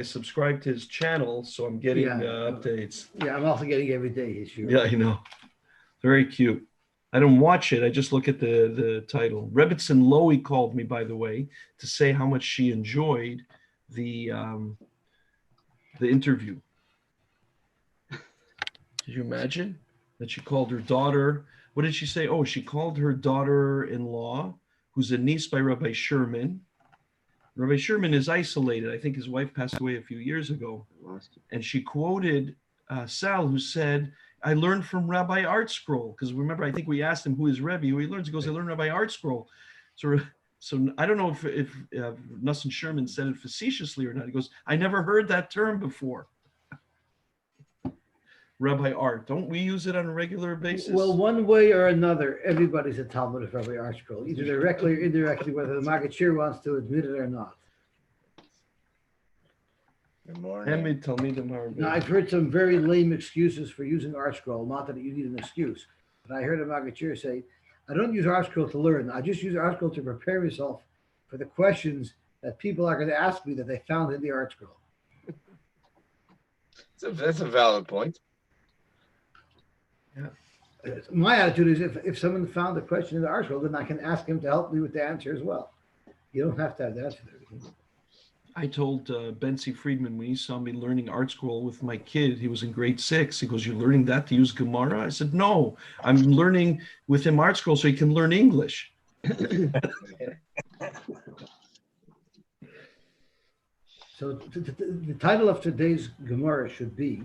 I subscribe to his channel, so I'm getting updates. Yeah, I'm also getting every day issue. Yeah, I know. Very cute. I don't watch it. I just look at the title. Rebbitzin Lowy called me, by the way, to say how much she enjoyed the interview. Did you imagine that she called her daughter? What did she say? Oh, she called her daughter-in-law, who's a niece by Rabbi Sherman. Rabbi Sherman is isolated. I think his wife passed away a few years ago. And she quoted Sal, who said, I learned from Rabbi Art Scroll. Because remember, I think we asked him who is Rebbe. Who he learns. He goes, I learned Rabbi Art Scroll. So I don't know if Nussin Sherman said it facetiously or not. He goes, I never heard that term before. Rabbi Art. Don't we use it on a regular basis? Well, one way or another, everybody's a Talmud of Rabbi Art Scroll, either directly or indirectly, whether the Magachir wants to admit it or not. Good morning. Now, I've heard some very lame excuses for using Art Scroll, not that you need an excuse. But I heard a Magachir say, I don't use Art Scroll to learn. I just use Art Scroll to prepare myself for the questions that people are going to ask me that they found in the Art Scroll. That's a valid point. Yeah. My attitude is if someone found a question in the Art Scroll, then I can ask him to help me with the answer as well. You don't have to have the answer to everything. I told Bentzi Friedman when he saw me learning Art Scroll with my kid, he was in grade 6. He goes, you're learning that to use Gemara? I said, no, I'm learning with him Art Scroll so he can learn English. So the title of today's Gemara should be,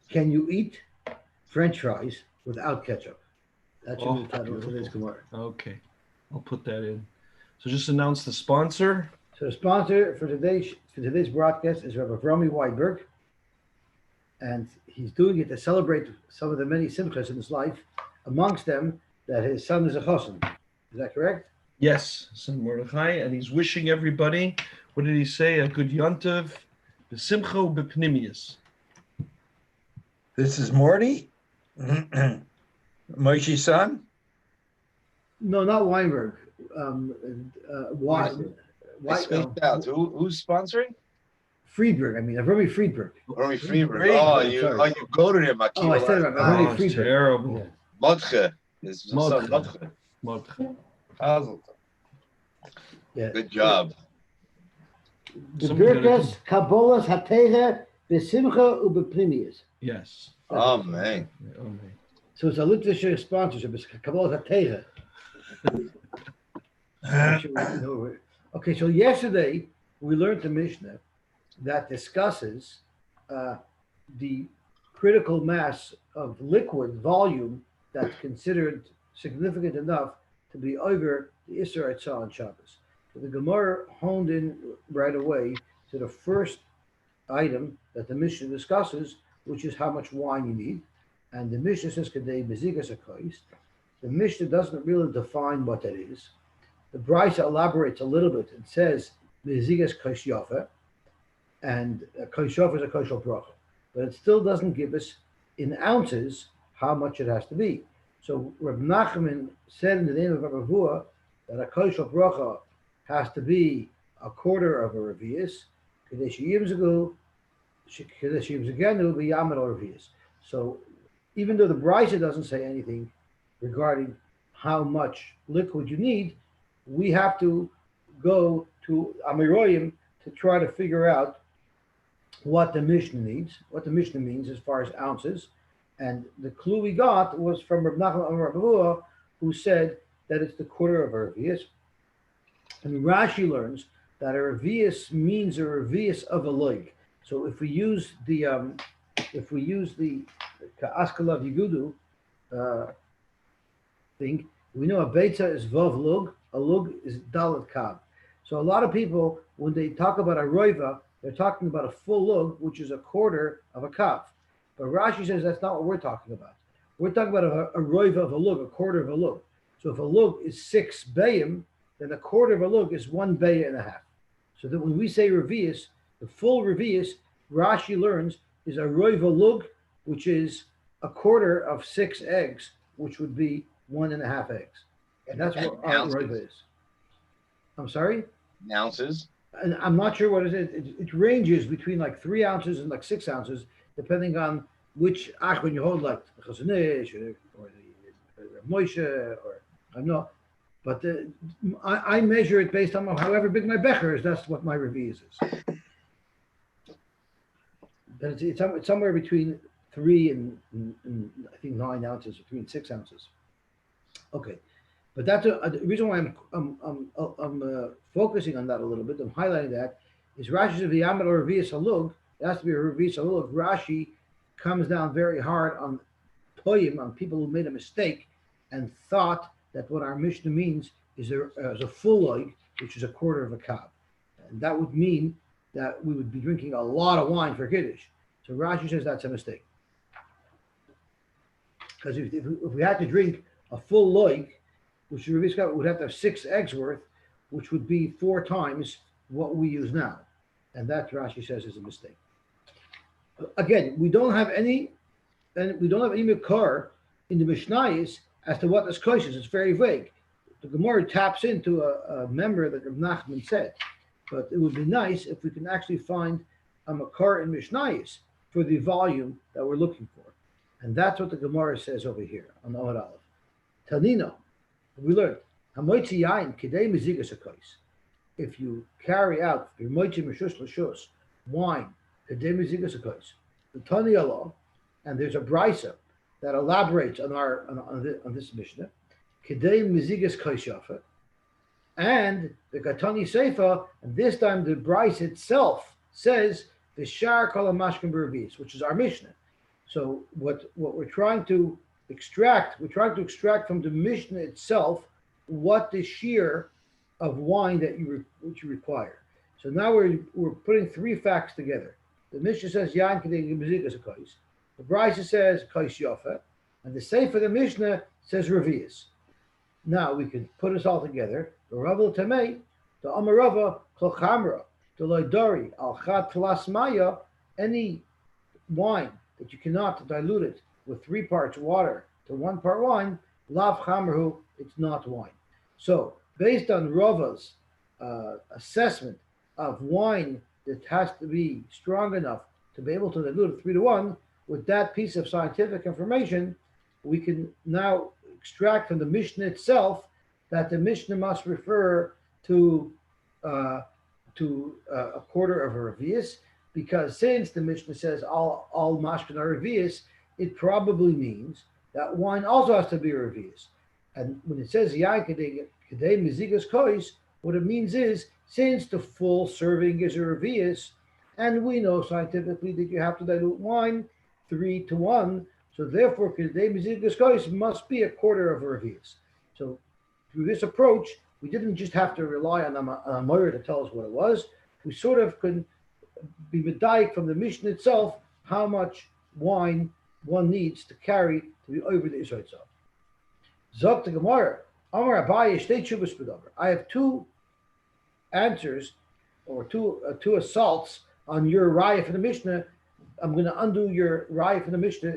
can you eat French fries without ketchup? That should be the title of today's Gemara. Okay, I'll put that in. So just announce the sponsor. So the sponsor for today's broadcast is Rabbi Vromi Weinberg, and he's doing it to celebrate some of the many simchas in his life, amongst them that his son is a chassan. Is that correct? Yes, son Mordechai, and he's wishing everybody, what did he say? A good yontiv, b'simcha b'pnimius. This is Morty, Moshe's son? No, not Weinberg. Who's sponsoring? Friedberg. I mean, Romy Friedberg. Romy Friedberg. Oh, you quoted him. I said it right. Romy Friedberg. Terrible. Modche. His son Modche. Modche. Yeah. Good job. The Birkas Kabbalas Hatera Besimcha Ubepnimius. Yes. Oh man. So it's a Litvischer sponsorship. It's Kabbalas Hatera. Okay, so yesterday we learned the Mishnah that discusses the critical mass of liquid volume that's considered significant enough to be over the Isser Eitzah on Shabbos. So the Gemara honed in right away to the first item that the Mishnah discusses, which is how much wine you need. And the Mishnah says, Kedei Bezigas HaKois. The Mishnah doesn't really define what that is. The Brisa elaborates a little bit and says, Bezigas Kosh Yofa, and Kosh Yofa is a Koshal Bracha. But it still doesn't give us in ounces how much it has to be. So Reb Nachman said in the name of Rabbi Hua that a Koshal Bracha has to be a quarter of a revius. So even though the Brisa doesn't say anything regarding how much liquid you need, we have to go to Amiroyim to try to figure out what the Mishnah needs, what the Mishnah means as far as ounces. And the clue we got was from Reb Nachman Amar Rabbi Hua, who said that it's the quarter of a revius. And Rashi learns that a revius means a revius of a leg. So if we use the Askalav Yigudu thing, we know a beitza is vav lug, a lug is dalet kav. So a lot of people, when they talk about a roiva, they're talking about a full lug, which is a quarter of a kav. But Rashi says that's not what we're talking about. We're talking about a roiva of a lug, a quarter of a lug. So if a lug is 6 bayim, then a quarter of a lug is 1 bayah and a half. So that when we say revius, the full revius, Rashi learns, is a roiva lug, which is a quarter of 6 eggs, which would be 1.5 eggs. And that's what our roiva is. I'm sorry? Ounces. and I'm not sure what it is. It ranges between like 3 ounces and like 6 ounces, depending on which achron you hold, like the Chazanish or the Moshe, or I know. But I measure it based on however big my becher is. That's what my reviews is. And it's somewhere between 3 and I think 9 ounces, or 3 and 6 ounces. Okay, but that's the reason why I'm focusing on that a little bit. I'm highlighting that is Rashi's of the Yamad or Revius Halug. It has to be a Revius Halug. Rashi comes down very hard on Toyim, on people who made a mistake and thought that what our Mishnah means is a full log, which is a quarter of a kab. And that would mean that we would be drinking a lot of wine for Kiddush. So Rashi says that's a mistake. Because if we had to drink a full log, which would have to have 6 eggs worth, which would be 4 times what we use now. And that Rashi says is a mistake. Again, we don't have any makar in the Mishnayos as to what this kosher is. It's very vague. The Gemara taps into a member that Rav Nachman said, but it would be nice if we can actually find a makar in Mishnayos for the volume that we're looking for. And that's what the Gemara says over here on Ohad Aleph. Tanino, we learned, Hamoitzi yain kidei mezigas hakos. If you carry out your moitzi meshus l'shus wine kidei mezigas hakos, the Tani Allah, and there's a brisa that elaborates on this Mishnah, kidei mezigas koshafa, and the Katani Seifa, and this time the brisa itself says the Shar Kol HaMashkin B'Revius, which is our Mishnah. So what we're trying to extract from the Mishnah itself what the shear of wine that which you require. So now we're putting 3 facts together. The Mishnah says Yain Kedei Mezigas HaKos. The Brisa says Kos Yofa, and the Sefer of the Mishnah says Revius. Now we can put this all together. The Rav Tamei, the Amarava Kol Chamra, the Loidori Al Chad Tlas Maya, any wine that you cannot dilute it with 3 parts water to 1 part wine, Lav Chamru, it's not wine. So based on Rava's assessment of wine that has to be strong enough to be able to dilute it 3 to 1, with that piece of scientific information, we can now extract from the Mishnah itself that the Mishnah must refer to a quarter of a revius, because since the Mishnah says all mashkin are revius, it probably means that wine also has to be a revius. And when it says yain kedei mezigas kois, what it means is, since the full serving is a revius, and we know scientifically that you have to dilute wine 3 to 1, so therefore kedei mezigas kois must be a quarter of a revius. So through this approach, we didn't just have to rely on a Moira to tell us what it was. We sort of could be medayik from the Mishnah itself how much wine one needs to carry to be over the Israel itself. Zok the Gemara, Amar Abaye shtei tshuvos b'davar. I have 2 answers or two assaults on your raya for the Mishnah. I'm going to undo your raya for the Mishnah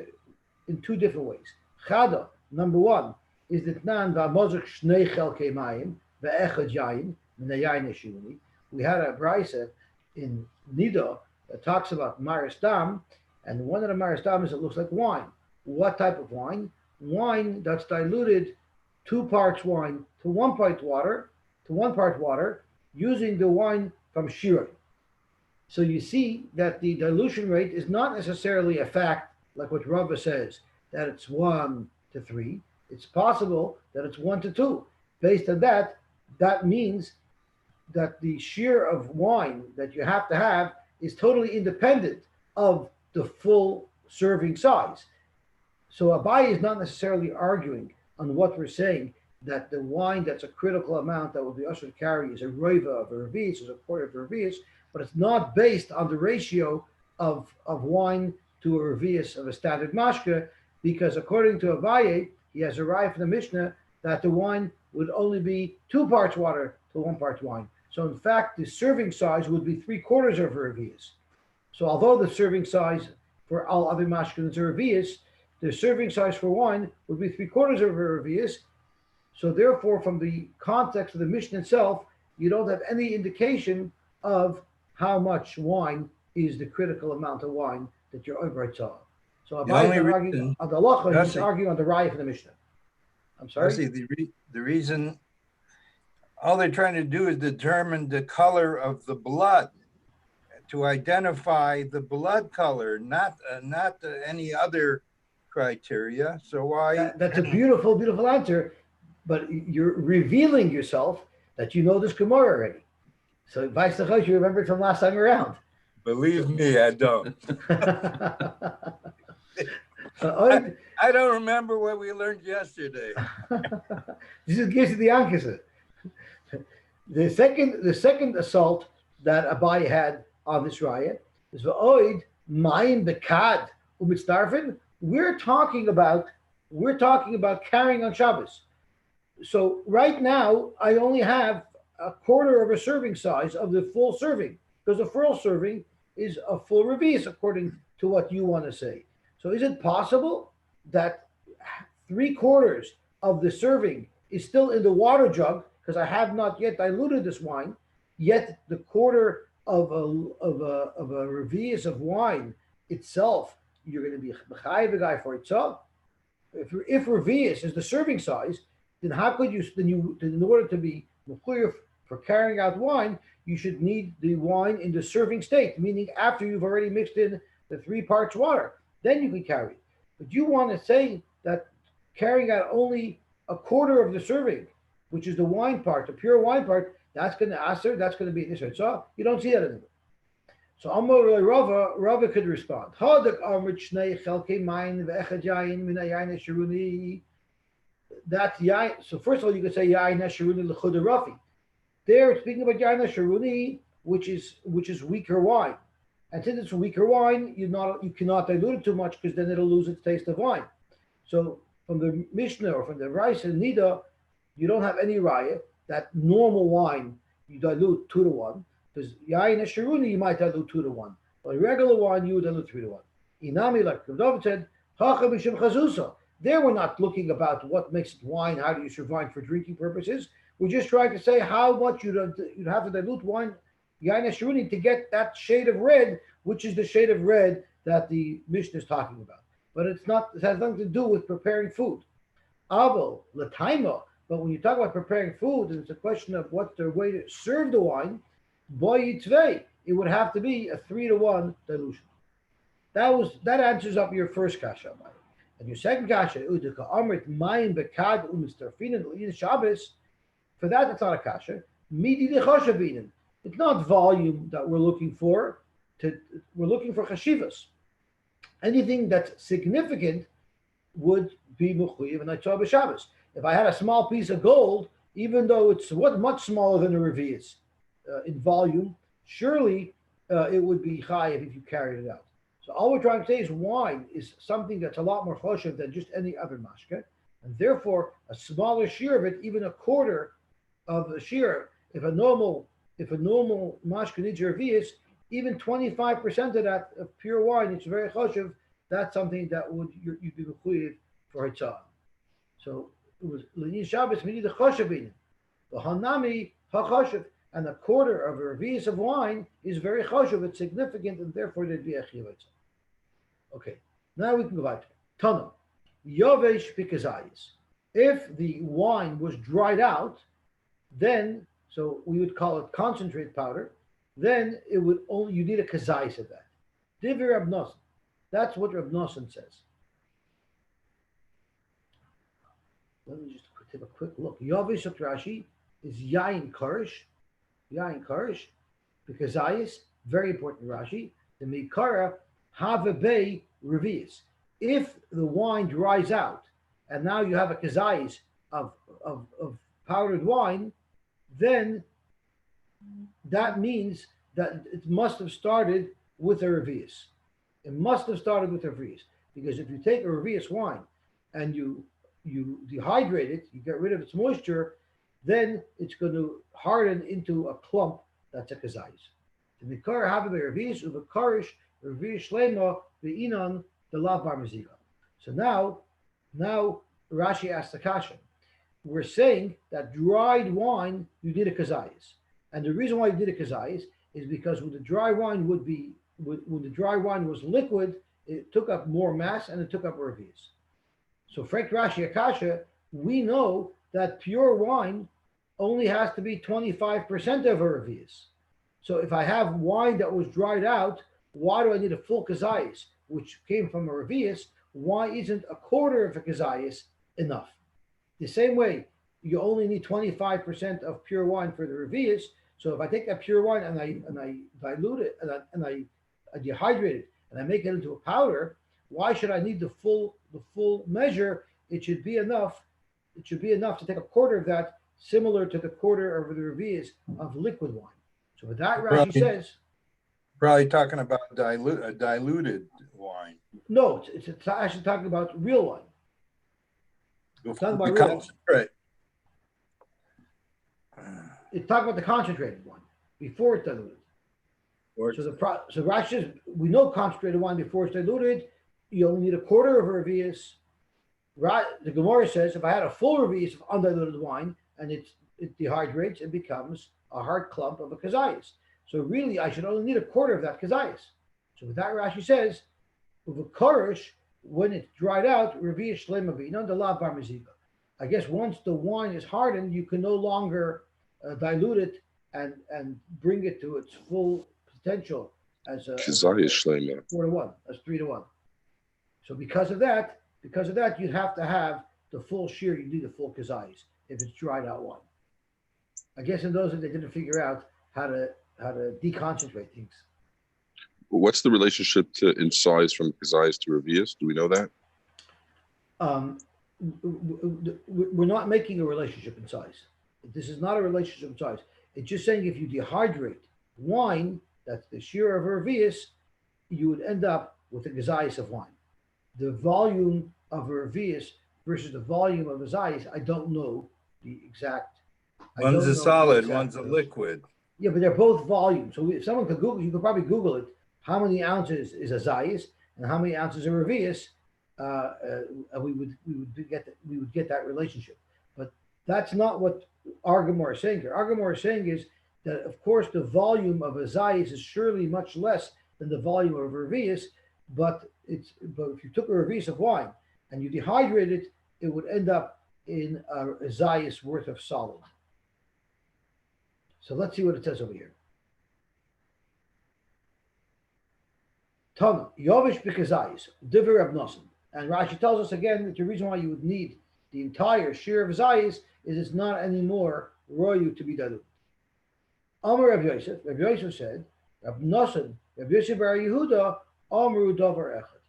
in 2 different ways. Chada, number 1, is that nan va'mozuk shnei chelkei mayim ve'echad yayin minayayin eshivuni. We had a brisa in Nida that talks about Maris Dam, and one of the Maris Dam is it looks like wine. What type of wine? Wine that's diluted 2 parts wine to 1 part water, using the wine from Shiroi. So you see that the dilution rate is not necessarily a fact like what Rava says, that it's 1 to 3. It's possible that it's 1 to 2. Based on that, that means that the shear of wine that you have to have is totally independent of the full serving size. So Abaye is not necessarily arguing on what we're saying, that the wine that's a critical amount that will be usher to carry is a roiva of a revius, is a quarter of a revius, but it's not based on the ratio of wine to a revius of a standard mashka, because according to Abaye, he has arrived from the Mishnah that the wine would only be 2 parts water to 1 part wine. So in fact, the serving size would be 3/4 of a revius. So although the serving size for all other mashkin is a revius, the serving size for wine would be 3/4 of a revius. So therefore, from the context of the Mishnah itself, you don't have any indication of how much wine is the critical amount of wine that you're over saw. So The Abai is only not arguing reason, on the halacha, he's Yosi, arguing on the raya for the Mishnah. I'm sorry? the reason, all they're trying to do is determine the color of the blood, to identify the blood color, not any other criteria. So why? That's a beautiful, beautiful answer, but you're revealing yourself that you know this Gemara already. So Vice Chachosh, you remember it from last time around. Believe me, I don't. I don't remember what we learned yesterday. This is gives you the answer. The second assault that Abai had on this riot is va'oid mayim bekad umitzdarfin. We're talking about carrying on Shabbos. So right now I only have a quarter of a serving size of the full serving, because a full serving is a full revius according to what you want to say. So is it possible that 3/4 of the serving is still in the water jug because I have not yet diluted this wine, yet the quarter of a revius of wine itself, you're going to be mechayev a guy for itself? If revius is the serving size, then how could you in order to be mechuyev for carrying out wine, you should need the wine in the serving state, meaning after you've already mixed in the 3 parts water, then you can carry it. But you want to say that carrying out only a quarter of the serving, which is the wine part, the pure wine part, that's going to answer, that's going to be this. So you don't see that anymore. So Amor Rava could respond. That's yain. So first of all, you could say yain hasharuni l'chud rafi. There, speaking about yain hasharuni, which is weaker wine, and since it's weaker wine, you cannot dilute it too much because then it'll lose its taste of wine. So from the Mishnah or from the Rice and Nida, you don't have any raya that normal wine you dilute 2-1, because yain hasharuni you might dilute 2-1, but regular wine you would dilute 3-1. Inami, like David said, hacha b'shem chazusa. There we're not looking about what makes it wine, how do you serve wine for drinking purposes. We're just trying to say how much you'd have to dilute wine, yain hasharuni, to get that shade of red, which is the shade of red that the Mishnah is talking about. But it has nothing to do with preparing food. Avo, lataima, but when you talk about preparing food, and it's a question of what's the way to serve the wine, boy yitzvei, it would have to be a 3-1 dilution. That answers up your first kasha. And your second kasha, udika amrit mayim bekad umistarfinin Shabbos, for that it's not a kasha. Midi dechoshavinin. It's not volume that we're looking for. We're looking for chashivas. Anything that's significant would be mechuyev and Naitzah b'Shabbos. If I had a small piece of gold, even though it's much smaller than a revius in volume, surely it would be chayiv if you carried it out. So all we're trying to say is wine is something that's a lot more choshev than just any other mashke, and therefore a smaller shear of it, even a quarter of the shear, if a normal mashke needs a revius, even 25% of that of pure wine, it's very choshev. That's something that you'd be mechuyev for hitzah. So it was l'nin Shabbos we need the choshev, the hanami hachoshev, and a quarter of a revius of wine is very choshev. It's significant, and therefore there'd be a chiyuv. Okay, now we can go back to Tana. Yovesh pikazayis. If the wine was dried out, then so we would call it concentrate powder. Then it would only you need a kazayis of that. Divir Rab Nosson. That's what Rab Nosson says. Let me just take a quick look. Yovesh of Rashi is yain karish. Yain karish, because Zayis, very important Rashi, the Mikara Havabei Revius. If the wine dries out and now you have a kazayis of powdered wine, then that means that it must have started with a revius. It must have started with a revius. Because if you take a revius wine and you dehydrate it, you get rid of its moisture, then it's going to harden into a clump that's a kazayis. The mikar have a revius uvakarish revius shlema veinan the lav bar mezika. So now Rashi asks the kasha. We're saying that dried wine you did a kazayis, and the reason why you did a kazayis is because when the dry wine when the dry wine was liquid, it took up more mass and it took up revius. So Frank Rashi Akasha, we know that pure wine only has to be 25% of a revius. So if I have wine that was dried out, why do I need a full kazayas, which came from a revius? Why isn't a quarter of a kazayas enough? The same way, you only need 25% of pure wine for the revius. So if I take that pure wine and I dilute it and I dehydrate it and I make it into a powder, why should I need the full measure? It should be enough. It should be enough to take a quarter of that, similar to the quarter of the revius of liquid wine. So with that, Rashi says, probably talking about diluted wine. No, it's actually talking about real wine. It's talking about real concentrate. It's talking about the concentrated one before it's diluted. So Rashi says, we know concentrated wine before it's diluted, you only need a quarter of a revius. The Gemara says, if I had a full revius of undiluted wine and it dehydrates, it becomes a hard clump of a kazayas. So really, I should only need a quarter of that kazayas. So with that, Rashi says, with a korish, when it's dried out, revius shlema v'ino de la bar meziga. I guess once the wine is hardened, you can no longer dilute it and bring it to its full potential as a 4-to-1, as 3-to-1. So because of that, you'd have to have the full shear. You need the full kazayas if it's dried out wine. I guess in those that they didn't figure out how to deconcentrate things. What's the relationship in size from kazayas to revius? Do we know that? We're not making a relationship in size. This is not a relationship in size. It's just saying if you dehydrate wine, that's the shear of a revius, you would end up with a kazayas of wine. The volume of a revius versus the volume of a zayis, I don't know the exact. One's a solid, one's a liquid. Yeah, but they're both volumes. So if someone could Google, you could probably Google it. How many ounces is a zayis and how many ounces are revius? We would get that relationship. But that's not what our Gemara is saying here. Our Gemara is saying is that of course the volume of a zayis is surely much less than the volume of a revius, but if you took a revius of wine and you dehydrated it, it would end up in a zayis worth of solid. So let's see what it says over here. Tana, Yovish b'kazayis, diver Rab Nosson. And Rashi tells us again that the reason why you would need the entire shear of zayis is it's not anymore royu to be diluted. Amar Rab Yosef said, Rab Nosson, Rab Yosef bar Yehuda, Amru davar echad.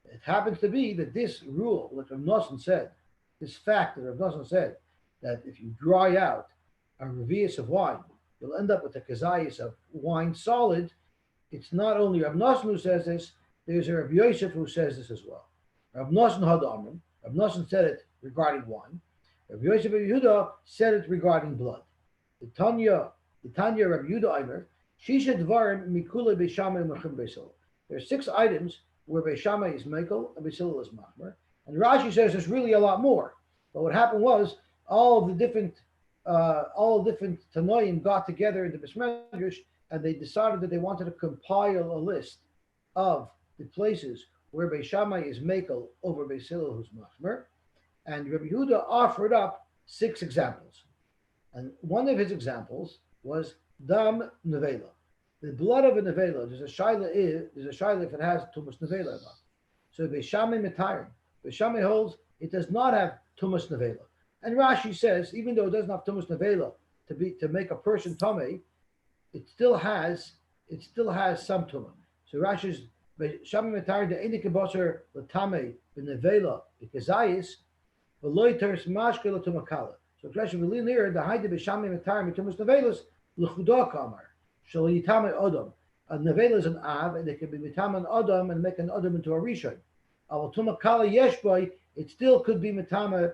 It happens to be that this rule, like Rab Nosson said, this fact that Rab Nosson said, that if you dry out a revius of wine, you'll end up with a kazayas of wine solid. It's not only Rab Nosson who says this, there's a Rab Yosef who says this as well. Rab Nosson had Amrim. Rab Nosson said it regarding wine. Rab Yosef bar Yehuda said it regarding blood. The Tanya Rab Yehuda Eimer, Shisha Dvarim Mikule Beishamai Mechim Beisil. There are 6 items where Beishamai is Mekel and Beisil is Machmer. And Rashi says there's really a lot more. But what happened was all the different Tanoim got together in the Besmedrash and they decided that they wanted to compile a list of the places where Beis Shammai is Mekel over Beis Hillel who's Machmer. And Rabbi Yehuda offered up 6 examples. And one of his examples was Dam Nevela. The blood of a Nevela, there's a shaila if it has Tumas Nevela or not. So Beis Shammai Metarim. Beis Shammai holds it does not have Tumas Nevela. And Rashi says, even though it doesn't have Tumas Nevela to make a person Tomei, it still has some Tumah. So Rashi's Shammai Metarim the Einik Basar Latame Benevela Bekazayis Veloy Teres Mashke Latumakala. So Rashi will lean here the Haide Beshammai Metarim Tumas Nevelas L'chuda Kamar Shalo Yitame Odom. A Nevela is an Av, and it can be Mitama an Odom and make an Odom into a Rishon. Al Tumakala Yeshboy, it still could be Mitama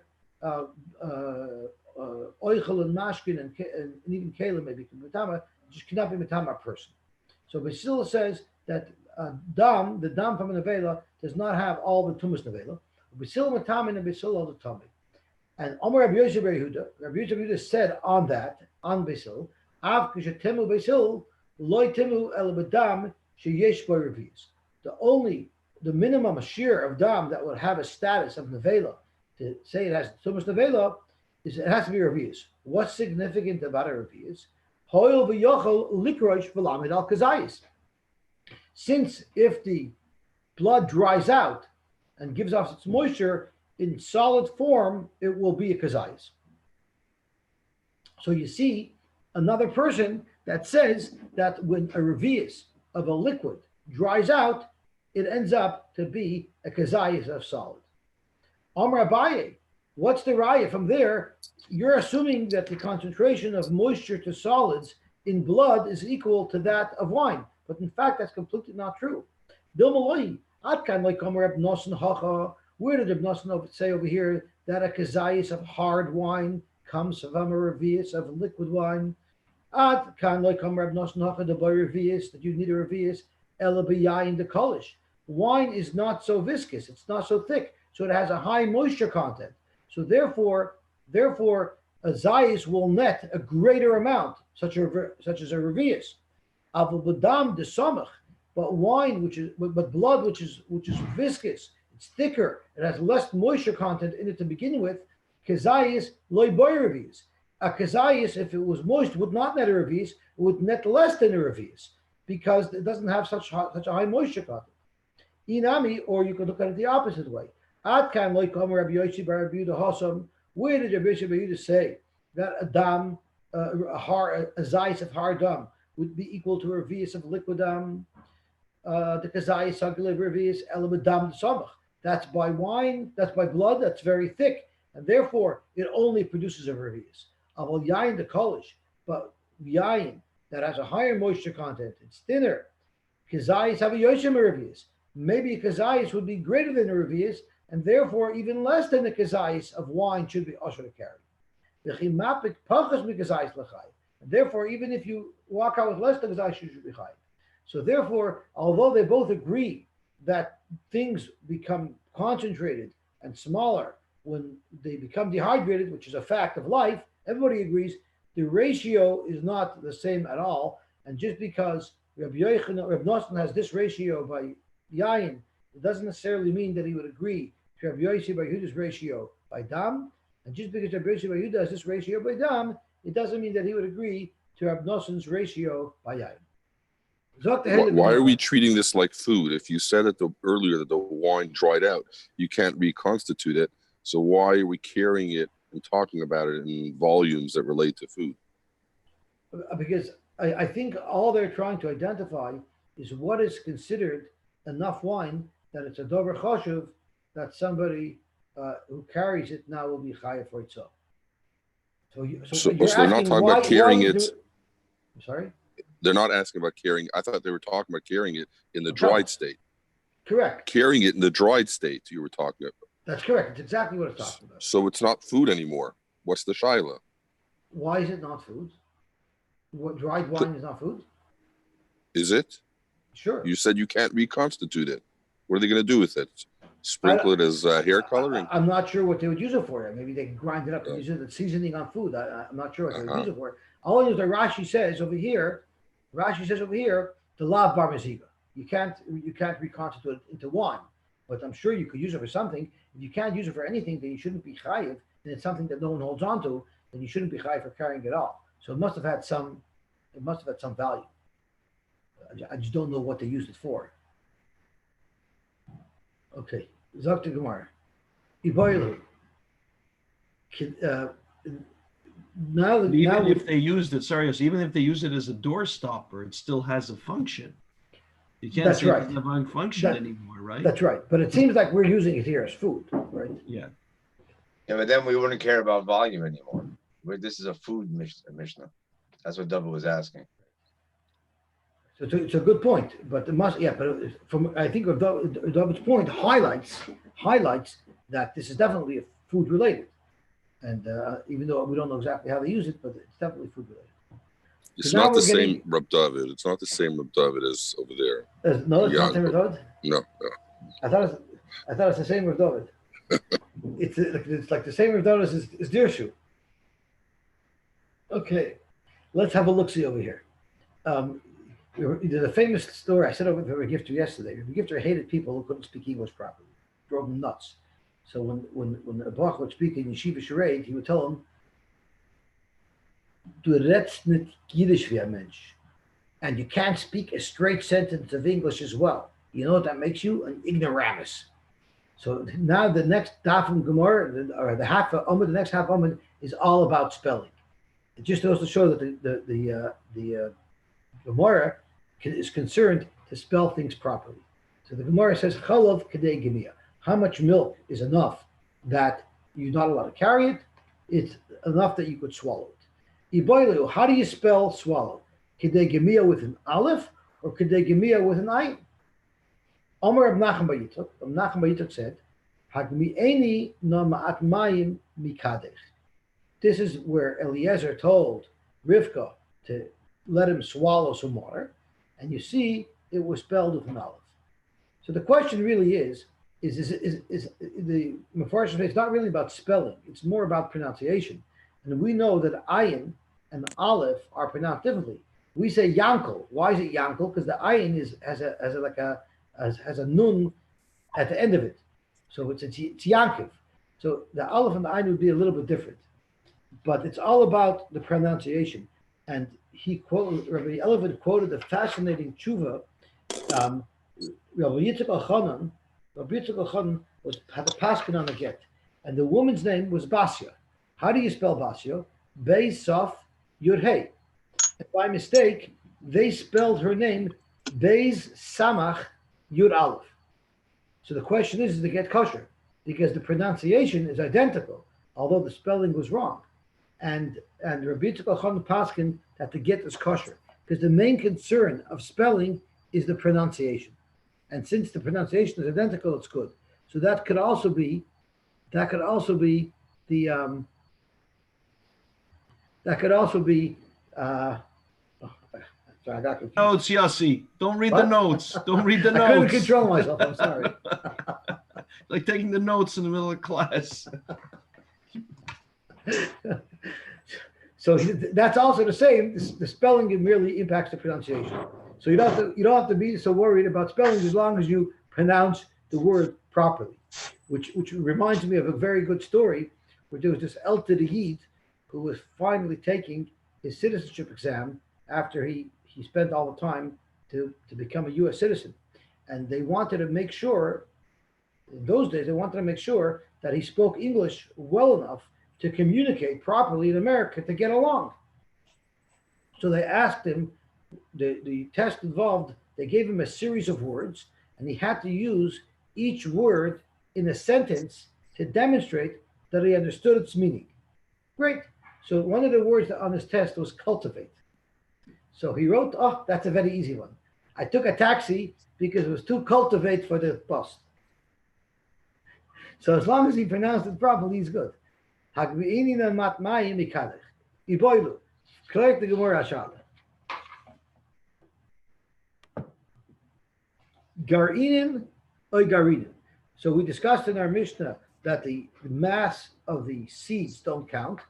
Oichel and Mashkin and even Kayla maybe can be Mitama, just cannot be Mitama a person. So Basil says that the dam from a Nevela does not have all the Tumas Nevela. Basil Mitama and Basil all the Tommy. And Omer Rabbi Yosef bar Yehuda said on Basil, Av Kishatemu Basil, loy timu el b'dam sheyesh bo revius. The minimum share of dam that would have a status of nevela, to say it has so much nevela, is it has to be revius. What's significant about a revius? Hoil v'yochel likrosh v'lamed al kazayis. Since if the blood dries out and gives off its moisture in solid form, it will be a kazayis. So you see another person that says that when a revius of a liquid dries out, it ends up to be a kazayis of solid. Amar Abaye, what's the raya from there? You're assuming that the concentration of moisture to solids in blood is equal to that of wine. But in fact, that's completely not true. Where did Reb Nosson say over here that a kazayis of hard wine comes from a revius of liquid wine? Reb Nosson the boy revius, that you need a revius, in the kolish. Wine is not so viscous, it's not so thick, so it has a high moisture content. So therefore, a zayis will net a greater amount, such as a revius. But wine, but blood, which is viscous, it's thicker, it has less moisture content in it to begin with. Kazayis loy boy revius. A kazayis, if it was moist, would not net a revius, it would net less than a revius because it doesn't have such a high moisture content. Inami, or you could look at it the opposite way. Adkan loy kamer Rabbi Yosi bar Rabbi Yehuda Hasam. Where did Rabbi Yehuda say that a dam, a zayis of hard dam, would be equal to a revius of liquid dam? The kazayis sagile revius elabadam samach. That's by wine. That's by blood. That's very thick, and therefore it only produces a revius. Aval yain the kolish, but yain that has a higher moisture content, it's thinner. Kazayis have a yoshim revius. Maybe a kazayis would be greater than a revius, and therefore even less than the kazayis of wine should be usher to carry. And therefore, even if you walk out with less than kazayis, you should be high. So therefore, although they both agree that things become concentrated and smaller when they become dehydrated, which is a fact of life, everybody agrees the ratio is not the same at all. And just because Reb Nosson has this ratio by yayin, it doesn't necessarily mean that he would agree to Reb Yosi by Yehuda's ratio by dam. And just because Reb Yosi by Yehuda has this ratio by dam, it doesn't mean that he would agree to Reb Nosson's ratio by yayin. Why are we treating this like food? If you said it earlier that the wine dried out, you can't reconstitute it. So why are we carrying it and talking about it in volumes that relate to food? Because I think all they're trying to identify is what is considered enough wine that it's a dover choshev that somebody who carries it now will be chayav for itself. So they're not talking about carrying it. I'm sorry? They're not asking about carrying. I thought they were talking about carrying it in the dried state. Correct. Carrying it in the dried state you were talking about. That's correct. It's exactly what it's talking about. So it's not food anymore. What's the shaila? Why is it not food? What, dried wine is not food? Is it? Sure. You said you can't reconstitute it. What are they going to do with it? Sprinkle it as hair coloring? I'm not sure what they would use it for. Maybe they can grind it up and use it as seasoning on food. I'm not sure what they would use it for. All I know is that Rashi says over here, the lav bar meziga. You can't reconstitute it into wine, but I'm sure you could use it for something. If you can't use it for anything, then you shouldn't be chayiv. Then it's something that no one holds on to, then you shouldn't be chayiv for carrying it all. So it must have had some value. I just don't know what they used it for. Okay, Zok to Gemara. Iboilu. Even if they used it, even if they use it as a door stopper, it still has a function. You can't say it doesn't have a function anymore, right? That's right. But it seems like we're using it here as food, right? Yeah. Yeah, but then we wouldn't care about volume anymore. This is a food Mishnah. That's what Dubba was asking. So it's a good point, but it must, but from I think Dubba's point highlights that this is definitely food related. And even though we don't know exactly how they use it, but it's definitely food related. It's not the same Reb David. It's not the same Reb David as over there. No, it's not the same Reb David? No. I thought it's the same Reb David. It's like the same Reb David as Dirshu. Okay, let's have a look-see over here. There's a famous story. I said over to Rabbi Gifter yesterday. Rabbi Gifter hated people who couldn't speak English properly. Drove him nuts. So when a Bach would speak in Yeshiva Charade, he would tell him, "Du redst nicht Yiddish wie ein Mensch," and you can't speak a straight sentence of English as well. You know what that makes you? An ignoramus. So now the next daf from Gemara, or the half Amud, the next half Amud is all about spelling. It just goes to show that the Gemara is concerned to spell things properly. So the Gemara says, "Chalav kedei gemia." How much milk is enough that you're not allowed to carry it? It's enough that you could swallow it. Iboilu, how do you spell swallow? Kedei gemia with an aleph or kedei gemia with an ayin? Omer Rab Nachman bar Yitzchak. Rab Nachman bar Yitzchak said, "Hagmi'eni no ma'at mayim mikadech." This is where Eliezer told Rivka to let him swallow some water, and you see it was spelled with an aleph. So the question really is the Mefarshim say it's not really about spelling; it's more about pronunciation. And we know that ayin and aleph are pronounced differently. We say yankel. Why is it yankel? Because the ayin has a nun at the end of it, so it's yankiv. So the aleph and the ayin would be a little bit different, but it's all about the pronunciation. And Rabbi Elevin quoted the fascinating tshuva. Rabbi Yitzchak Elchanan had a paskin on the get, and the woman's name was Basia. How do you spell Basia? Beis Sof Yud Hey. And by mistake, they spelled her name Beis Samach Yud Aleph. So the question is the get kosher? Because the pronunciation is identical, although the spelling was wrong. And Rabbi Yitzchak Elchanan paskin that the get is kosher, because the main concern of spelling is the pronunciation. And since the pronunciation is identical, it's good. So that could also be the sorry, I got confused. Notes, Yosi. Don't read the notes. Don't read the notes. I couldn't control myself. I'm sorry. Like taking the notes in the middle of class. So that's also the same. The spelling merely impacts the pronunciation. So you don't have to be so worried about spelling as long as you pronounce the word properly. Which reminds me of a very good story where there was this El Tidahid who was finally taking his citizenship exam after he spent all the time to become a U.S. citizen. And they wanted to make sure, in those days, that he spoke English well enough to communicate properly in America to get along. So they asked him, the test involved, they gave him a series of words, and he had to use each word in a sentence to demonstrate that he understood its meaning. Great. So one of the words on his test was cultivate. So he wrote, "Oh, that's a very easy one. I took a taxi because it was too cultivate for the bus." So as long as he pronounced it properly, he's good. Hagvi'inina matmayim mikadech. Iboilu. Correct the Gemara Ashada. Garinin or garinin. So we discussed in our Mishnah that the mass of the seeds don't count.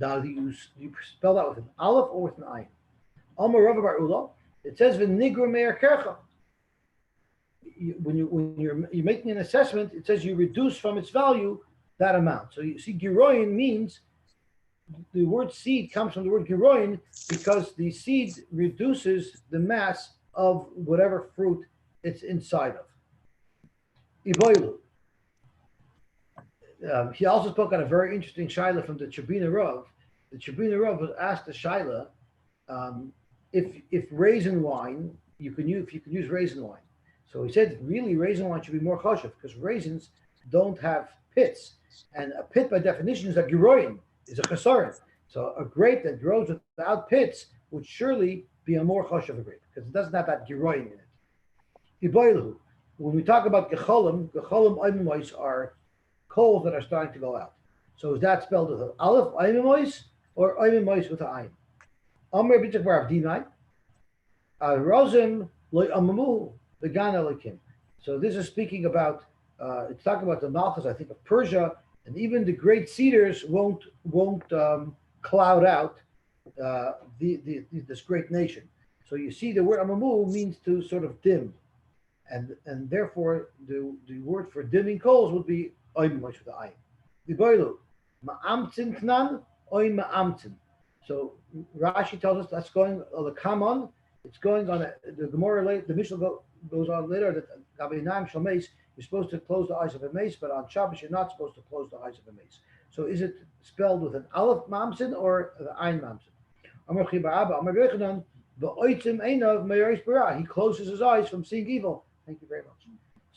Now you spell that with an aleph or with an ayin. Amar Rav bar Ula, it says v'nigra me'er kercha. When you're making an assessment, it says you reduce from its value that amount. So you see, giroin means the word seed comes from the word giroin because the seed reduces the mass of whatever fruit it's inside of. Iboilu. He also spoke on a very interesting shaila from the Chabina Rav. The Chabina Rav was asked the shaila if raisin wine you can use raisin wine. So he said really raisin wine should be more chashuv because raisins don't have pits, and a pit by definition is a giroin, is a chesaron. So a grape that grows without pits would surely be a more chashuv grape because it doesn't have that giroin in it. Iboilu. When we talk about gecholim oimimois are coals that are starting to go out. So is that spelled with an aleph, oimimois, or oimimois with an ayin? Amr b'tzak bar Avdinai, rozim loy amamu v'gan elikim. So this is speaking about, it's talking about the malchus, I think, of Persia, and even the great cedars won't cloud out this great nation. So you see the word amamu means to sort of dim. And therefore the word for dimming coals would be oim much with the eye. The boilu ma'amtin knan oim ma'amtin. So Rashi tells us that's going on the Kamon. It's going on the Gemara later. The Mishnah goes on later that Gavinam Shalmeis, you're supposed to close the eyes of a mace, but on Shabbos you're not supposed to close the eyes of a mace. So is it spelled with an Aleph Mamsin or the Ein Mamsin? Amar Chiba Abba Amar Yochanan v'oitzim einav me'eris bara. He closes his eyes from seeing evil. Thank you very much.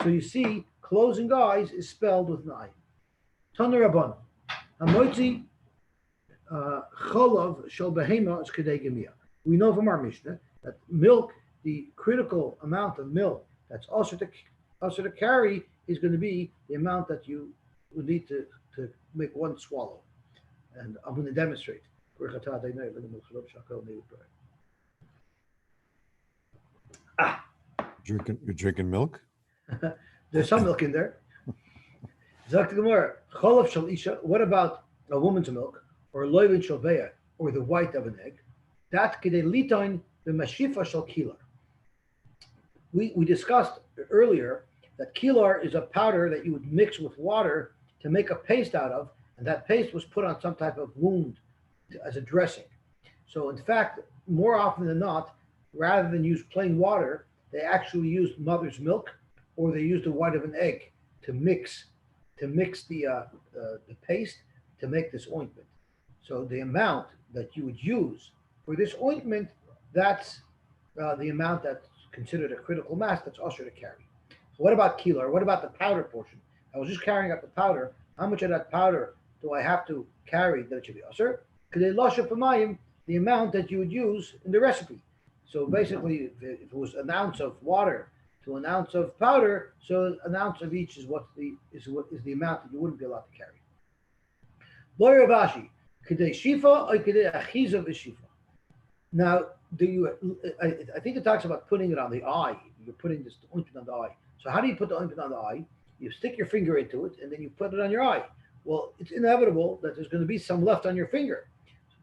So you see, closing eyes is spelled with an eye. Tana Rabban Hamoitzi Cholov Shel Behema is Kedei Gemia. We know from our Mishnah that milk, the critical amount of milk that's also to carry, is going to be the amount that you would need to make one swallow. And I'm going to demonstrate. You're drinking milk? There's some milk in there. Zakt Gemara, Cholov Shel Isha. What about a woman's milk, or loivin shel beya, or the white of an egg? That kedei litain the mashifa shel kilar. We discussed earlier that kilar is a powder that you would mix with water to make a paste out of, and that paste was put on some type of wound as a dressing. So in fact, more often than not, rather than use plain water, they actually used mother's milk, or they used the white of an egg to mix the paste to make this ointment. So the amount that you would use for this ointment, that's the amount that's considered a critical mass that's usher to carry. So what about kilar? What about the powder portion? I was just carrying up the powder. How much of that powder do I have to carry that it should be usher? The amount that you would use in the recipe. So basically, if it was an ounce of water to an ounce of powder, so an ounce of each is what is the amount that you wouldn't be allowed to carry. Lawyer Avashi, kedei shifa or kedei achiza v'shifa. Now, I think it talks about putting it on the eye. You're putting this ointment on the eye. So how do you put the ointment on the eye? You stick your finger into it, and then you put it on your eye. Well, it's inevitable that there's going to be some left on your finger,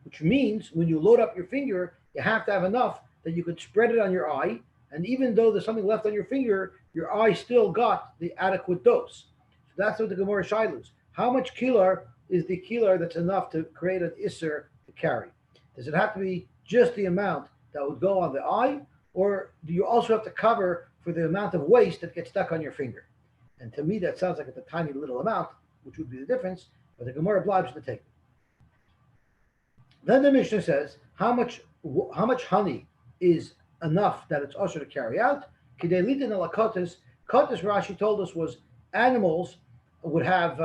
which means when you load up your finger, you have to have enough that you could spread it on your eye. And even though there's something left on your finger, your eye still got the adequate dose. So that's what the Gemara Shailus. How much kilar is the kilar that's enough to create an isser to carry? Does it have to be just the amount that would go on the eye, or do you also have to cover for the amount of waste that gets stuck on your finger? And to me, that sounds like it's a tiny little amount, which would be the difference, but the Gemara obliges to take it. Then the Mishnah says, how much honey is enough that it's usher to carry out? Kidelitin ala kotis. Kotis, Rashi told us, was animals would have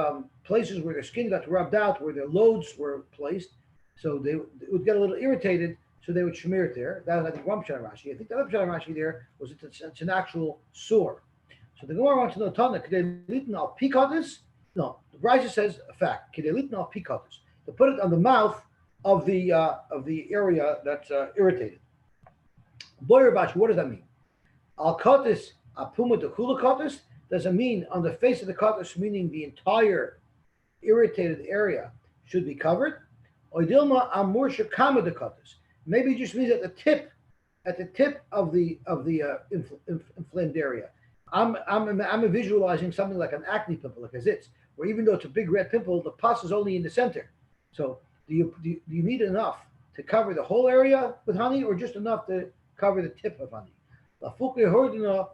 places where their skin got rubbed out, where their loads were placed, so they would get a little irritated, so they would smear it there. That was, I think, one pshat Rashi. I think the other pshat Rashi there was it's an actual sore. So the Gemara wants to know, Tana, kidelitin al pikotis? No, the Rashi says a fact. Kidelitin al pikotis. To put it on the mouth of the area that's irritated. Boyer Bash, what does that mean? Al kotis apuma de kula kotis doesn't mean on the face of the kotis, meaning the entire irritated area should be covered. Oidilma amur shekama de kotis. Maybe it just means at the tip of the inflamed area. I'm visualizing something like an acne pimple, like a zitz, where even though it's a big red pimple, the pus is only in the center. So do you need enough to cover the whole area with honey, or just enough to cover the tip of honey? But oidem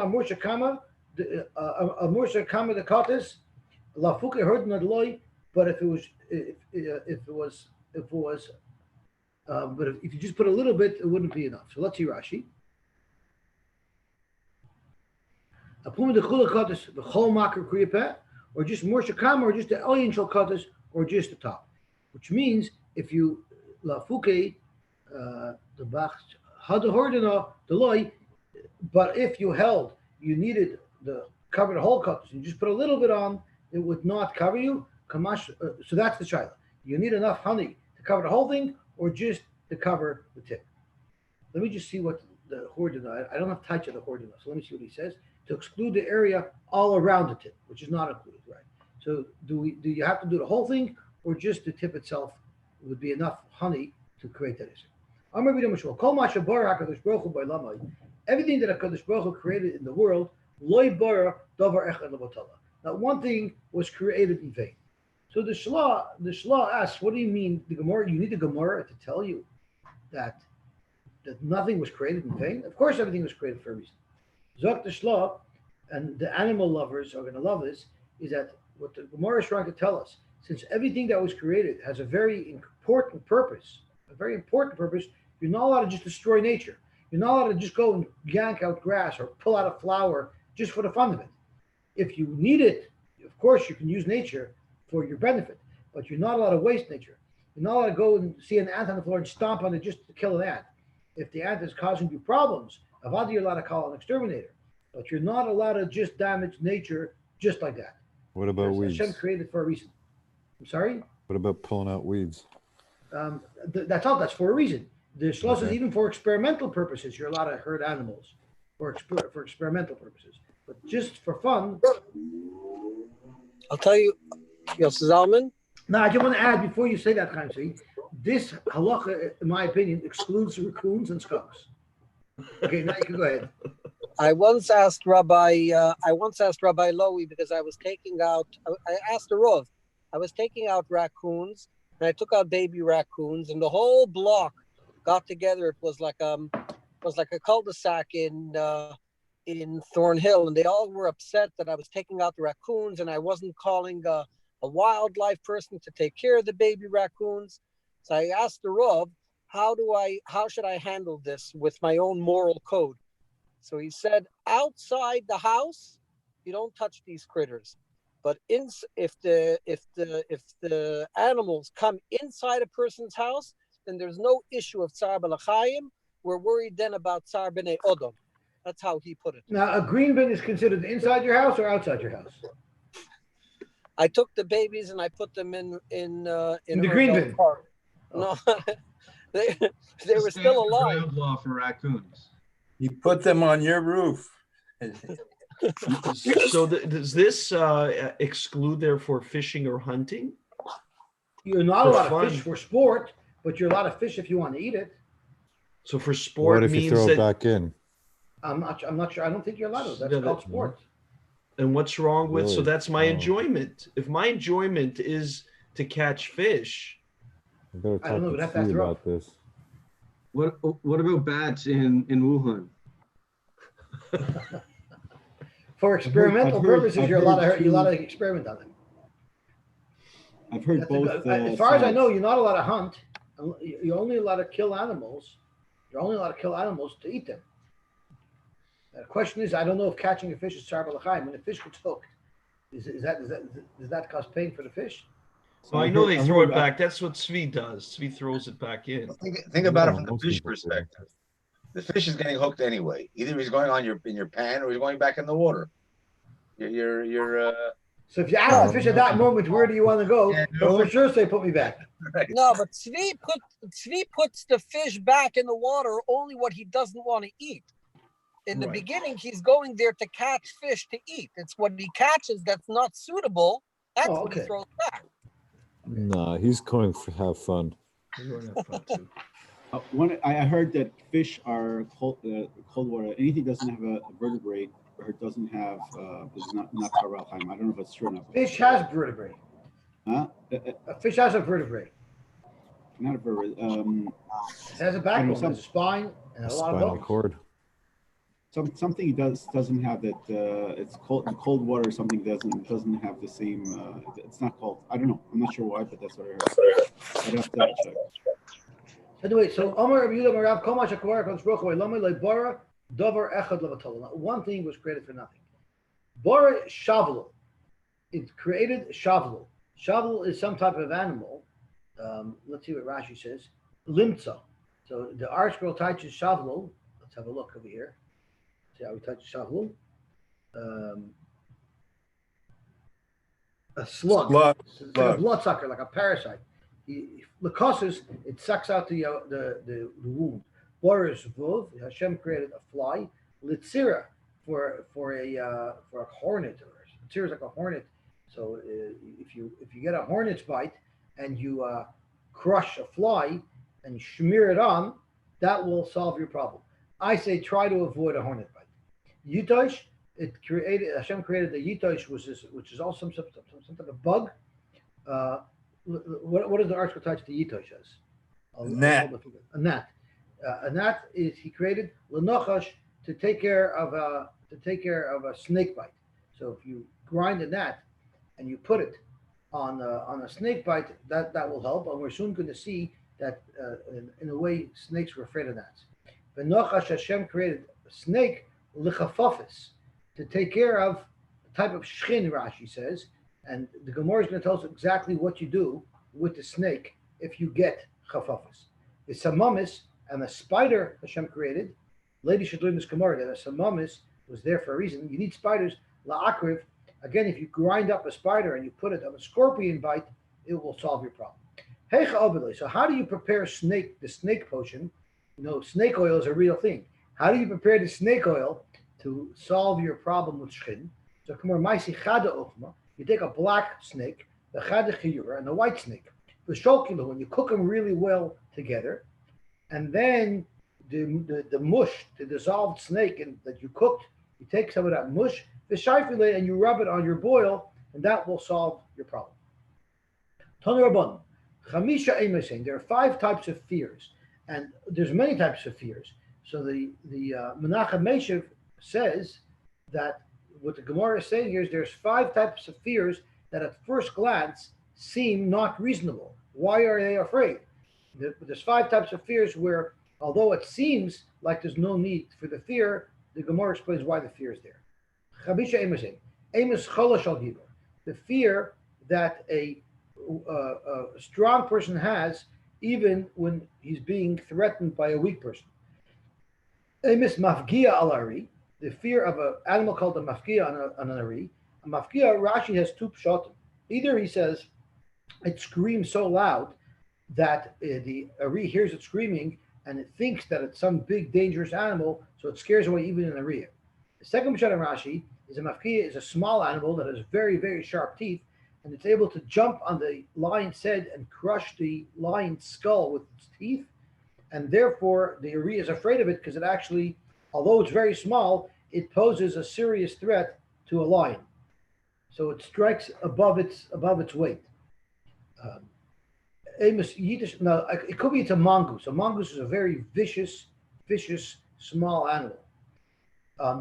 amursha kama the katis lafuke herdina deloy. But if you just put a little bit, it wouldn't be enough. So let's see Rashi. Apuma de chula katis the whole makar kriyapeh, or just morsha kama, or just the elyon shel katis, or just the top, which means if you lafuke the bach had hordina deloy, but if you needed the cover the whole katis, you just put a little bit on, it would not cover you. Kamash, so that's the shaila. You need enough honey to cover the whole thing, or just to cover the tip. Let me just see what the hordina. I don't have touch of the hordina, so let me see what he says. To exclude the area all around the tip, which is not included, right? So do you have to do the whole thing, or just the tip itself would be enough honey to create that issue. Everything that HaKadosh Baruch Hu created in the world, not one thing was created in vain. So the Shlah asks, what do you mean? The Gemara, you need the Gemara to tell you that nothing was created in vain? Of course, everything was created for a reason. Zok the Shlah, and the animal lovers are going to love this, is that what the Gemara is trying to tell us, since everything that was created has a very important purpose, you're not allowed to just destroy nature. You're not allowed to just go and yank out grass or pull out a flower just for the fun of it. If you need it, of course, you can use nature for your benefit, but you're not allowed to waste nature. You're not allowed to go and see an ant on the floor and stomp on it just to kill an ant. If the ant is causing you problems, Agudah, you're allowed to call an exterminator, but you're not allowed to just damage nature just like that. What about weeds? Hashem created for a reason. I'm sorry? What about pulling out weeds? That's all. That's for a reason. The shlos is even for experimental purposes. You're allowed to hurt animals for experimental purposes, but just for fun. I'll tell you, Yosi Zalman. Now, I just want to add before you say that, Chaimsi, this halacha, in my opinion, excludes raccoons and skunks. Okay, now you can go ahead. I once asked Rabbi Lowy because I asked the Rav. I was taking out raccoons, and I took out baby raccoons, and the whole block got together. It was like a cul-de-sac in Thornhill, and they all were upset that I was taking out the raccoons, and I wasn't calling a wildlife person to take care of the baby raccoons. So I asked the Rav, how should I handle this with my own moral code? So he said, outside the house, you don't touch these critters. But if the animals come inside a person's house, then there's no issue of tsar b'lachayim. We're worried then about tsar b'nei odom. That's how he put it. Now, a green bin is considered inside your house or outside your house? I took the babies and I put them in the green bin. Park. No, they were still alive. Ground law for raccoons. You put them on your roof. So does this exclude, therefore, fishing or hunting? You're not allowed to fish for sport, but you're allowed to fish if you want to eat it. So for sport What if means you throw that, it back in? I'm not sure. I don't think you're allowed to. That's called sport. And what's wrong with? So Really? that's my Oh. enjoyment. If my enjoyment is to catch fish, I better I don't know, talk we'd to have to ask Steve the about this. What about bats in Wuhan? For experimental I've heard- purposes, I've you're allowed heard to experiment on them. I've heard That's both. as far as I know, you're not allowed to hunt. You're only allowed to kill animals. You're only allowed to kill animals to eat them. The question is, I don't know if catching a fish is tsar b'lachayim. When a fish gets hooked, does that cause pain for the fish? so I know they throw it back. That's what Svi does. Svi throws it back in. Think about it Yeah, from the most fish people do. perspective. The fish is getting hooked anyway. Either he's going on in your pan or he's going back in the water. So if you ask the fish at that moment, where do you want to go? Yeah, Well, for sure say, put me back. No, but Tzvi puts the fish back in the water only what he doesn't want to eat. In the Right. beginning, he's going there to catch fish to eat. It's what he catches that's not suitable. That's what he okay. throws back. Nah, he's going to have fun. We're gonna have fun too. I heard that fish are cold water. Anything doesn't have a vertebrate or doesn't have is not parachim. I don't know if it's true or not. Fish has vertebrae. Huh? A fish has a vertebrae. Not a vertebrate. It has a backbone, has a spine, and a lot of Spinal bones. cord. Something doesn't have that. It's cold water. Something doesn't have the same. It's not cold. I don't know. I'm not sure why, but that's what I heard. I'd have to double check. Anyway, so Omer Rabbi Yehuda Marav Kol Ma Shekvar HaKadosh Baruch Hu Elamai Lo Bara Davar Echad Lo V'Tolo. Now, one thing was created for nothing. Bara Shavlo. It created Shavlo. Shavlo is some type of animal. Let's see what Rashi says. Limtza. So the art scroll touches Shavlo. Let's have a look over here. See how we touch Shavlo. A slug. Slug. It's like a bloodsucker, like a parasite. Leucosis, it sucks out the wound. Boris Vuv, Hashem created a fly. Litzira for a hornet. Litzira is like a hornet. So if you get a hornet's bite and you crush a fly, and smear it on, that will solve your problem. I say try to avoid a hornet bite. Yitosh, Hashem created the yitosh, which is also some type of bug. What does the article touch the yitosh as? A gnat. A gnat. A gnat is he created lenochash to take care of a snake bite. So if you grind a gnat and you put it on a snake bite, that will help. And we're soon going to see that in a way snakes were afraid of gnats. V'nochash Hashem created a snake lichafafis to take care of the type of shchin, Rashi says, and the Gemara is going to tell us exactly what you do with the snake if you get chafafis. The samamis and the spider Hashem created. Ladies should learn this Gemara that a samamis was there for a reason. You need spiders. La'akriv. Again, if you grind up a spider and you put it on a scorpion bite, it will solve your problem. So how do you prepare the snake potion? You know, snake oil is a real thing. How do you prepare the snake oil to solve your problem with shchin? So you take a black snake, the chada chiyura, and a white snake. When you cook them really well together, and then the mush, the dissolved snake that you cooked, you take some of that mush, and you rub it on your boil, and that will solve your problem. There are 5 types of fears, and there's many types of fears. So the Menachem Meshiv says that what the Gemara is saying here is there's 5 types of fears that at first glance seem not reasonable. Why are they afraid? There's 5 types of fears where, although it seems like there's no need for the fear, the Gemara explains why the fear is there. The fear that a strong person has even when he's being threatened by a weak person. The fear of an animal called a mafkia on an ari. A mafkia, Rashi has 2 pshatim. Either he says it screams so loud that the ari hears it screaming and it thinks that it's some big dangerous animal, so it scares away even an ari. The second pshat in Rashi is a mafkia is a small animal that has very, very sharp teeth, and it's able to jump on the lion's head and crush the lion's skull with its teeth, and therefore the ari is afraid of it because it actually, although it's very small, it poses a serious threat to a lion. So it strikes above its weight. Now, it could be it's a mongoose. A mongoose is a very vicious, small animal.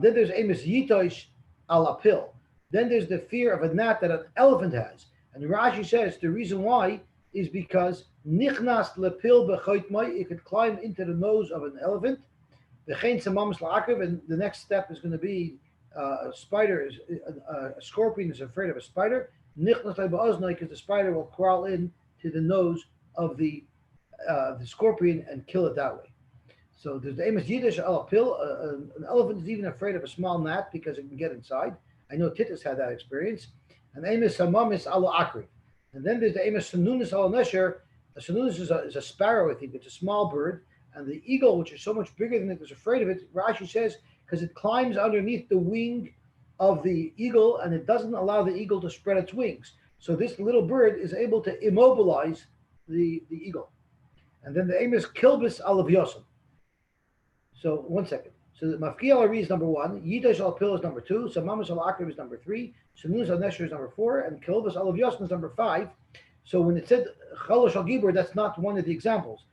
Then there's Amos Yitosh alapil. Then there's the fear of a gnat that an elephant has. And Rashi says the reason why is because nichnas lepil b'choitmai, it could climb into the nose of an elephant. And the next step is going to be a scorpion is afraid of a spider. Because the spider will crawl in to the nose of the scorpion and kill it that way. So there's the Amos Yiddish alapil. An elephant is even afraid of a small gnat because it can get inside. I know Titus had that experience. And Amos Samamis ala akri. And then there's the Amos Sanunis ala nesher. A Sanunis is a sparrow, I think. It's a small bird. And the eagle, which is so much bigger than it, is afraid of it. Rashi says because it climbs underneath the wing of the eagle and it doesn't allow the eagle to spread its wings. So this little bird is able to immobilize the eagle. And then the Amos Kilbis alav Yosim. So 1 second. So the Mafkia al-Ari is number 1, Yidash al-Pil is number 2, Samamas al-Akrib is number 3, Sunus al-Nesher is number 4, and Kilbis alav Yosim is number 5. So when it said Chalosh al-Gibur, that's not one of the examples.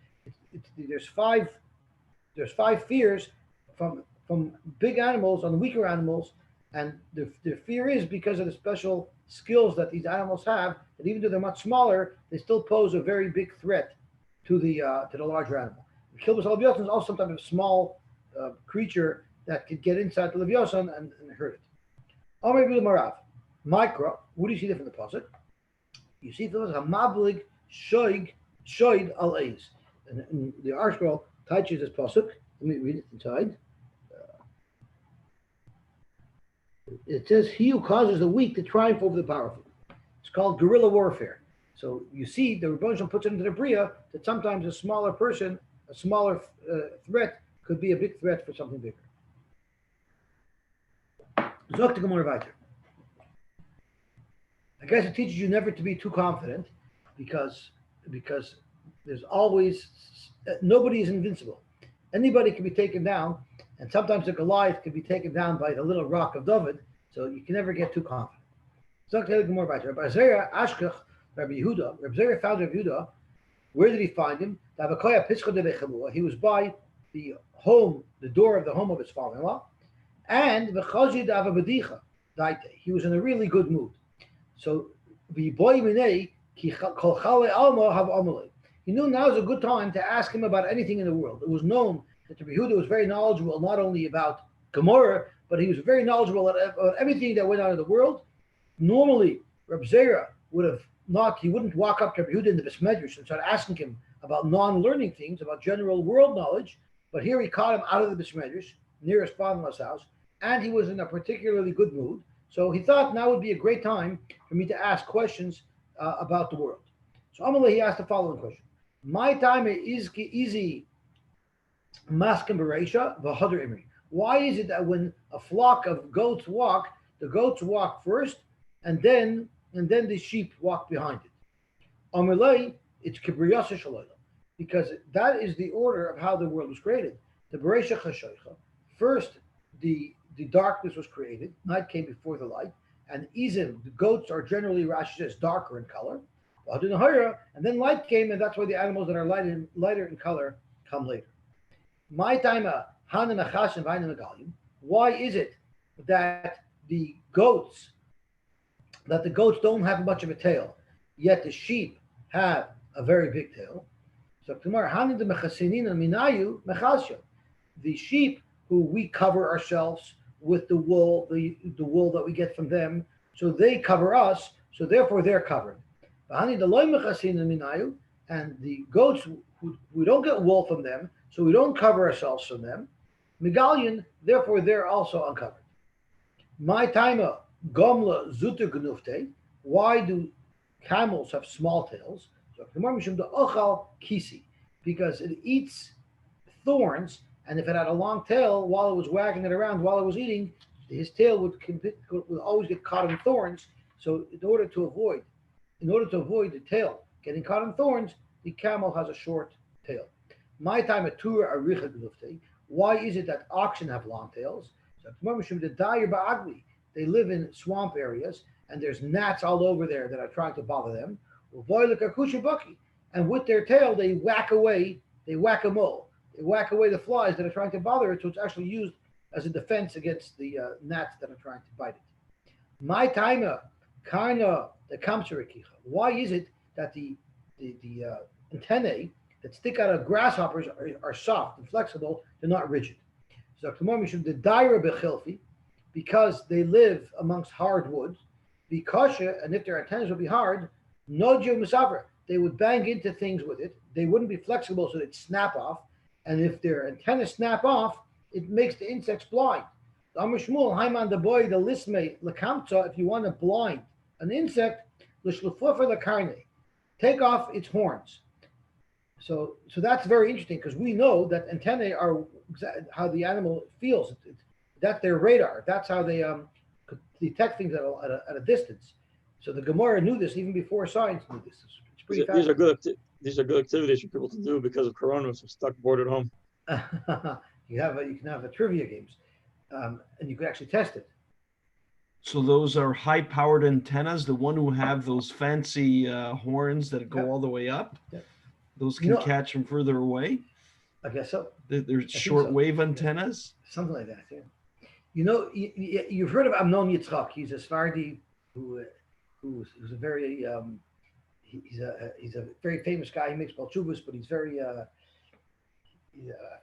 There's 5 fears from big animals on weaker animals, and the fear is because of the special skills that these animals have, that even though they're much smaller, they still pose a very big threat to the larger animal. Kilbus al-Leviosan is also some type of small creature that could get inside the Leviosan and hurt it. Amar Bil Marav, Micro, what do you see there from the pasuk? You see there was a mablig shoig al-Eiz. And the article touches this pasuk. Let me read it inside. It says, "He who causes the weak to triumph over the powerful." It's called guerrilla warfare. So you see, the Rebbe Shalom puts it into the Bria that sometimes a smaller person, a smaller threat, could be a big threat for something bigger. Zok to Gemara weiter. I guess it teaches you never to be too confident, because There's always, nobody is invincible. Anybody can be taken down, and sometimes the Goliath can be taken down by the little rock of David, so you can never get too confident. So I'll more about it. Rabbi Zera Ashkech, Rabbi Yehuda. Rabbi Zera found Rabbi Yehuda. Where did he find him? He was by the home, the door of the home of his father-in-law, and he was in a really good mood. So he knew now is a good time to ask him about anything in the world. It was known that Rabbi Yehuda was very knowledgeable not only about Gemara, but he was very knowledgeable about everything that went on in the world. Normally, Rabbi Zera would have he wouldn't walk up to Rabbi Yehuda in the Beis Medrash and start asking him about non-learning things, about general world knowledge. But here he caught him out of the Beis Medrash, near his father-in-law's house, and he was in a particularly good mood. So he thought now would be a great time for me to ask questions about the world. So Amalei, he asked the following question. My time is easy maskim bereisha v'hadar imri. Why is it that when a flock of goats walk, the goats walk first, and then the sheep walk behind it? Amalei, it's kibriyasa shalayla, because that is the order of how the world was created. The bereisha chashoicha. First, the darkness was created. Night came before the light, and izim, the goats are generally, Rashi says, darker in color. And then light came, and that's why the animals that are lighter in color come later. My time, why is it that the goats don't have much of a tail, yet the sheep have a very big tail? So the sheep, who we cover ourselves with the wool, the wool that we get from them, so they cover us, so therefore they're covered. And the goats, we don't get wool from them, so we don't cover ourselves from them. Megalion, therefore they're also uncovered. My timer, gomla zuter gnufte. Why do camels have small tails? So kisi, because it eats thorns, and if it had a long tail, while it was wagging it around, while it was eating, his tail would always get caught in thorns. So in order to avoid the tail getting caught in thorns, the camel has a short tail. My time at Tura Aricha Glufte. Why is it that oxen have long tails? They live in swamp areas, and there's gnats all over there that are trying to bother them. And with their tail, they whack away the flies that are trying to bother it, so it's actually used as a defense against the gnats that are trying to bite it. My timer, Karna, the Kamsarakicha. Why is it that the antennae that stick out of grasshoppers are soft and flexible? They're not rigid. So the Daira Bechilfi, because they live amongst hard wood, because and if their antennas would be hard, Nojo Musafra, they would bang into things with it. They wouldn't be flexible, so they'd snap off. And if their antennas snap off, it makes the insects blind. Amr Shmuel, Haiman the boy, the lisme, Lakamta, if you want to blind an insect, take off its horns. So that's very interesting, because we know that antennae are how the animal feels. That's their radar. That's how they detect things at a distance. So the Gemara knew this even before science knew this. It's pretty fascinating. These are good activities for people to do because of Corona, so stuck bored at home. You can have a trivia games, and you can actually test it. So those are high-powered antennas, the one who have those fancy horns that go all the way up. Yep. Those can catch from further away. I guess so. They're short-wave antennas. Something like that. Yeah. You've heard of Amnon Yitzchak. He's a Sephardi who's a very he's a very famous guy. He makes balchuvas, but he's very I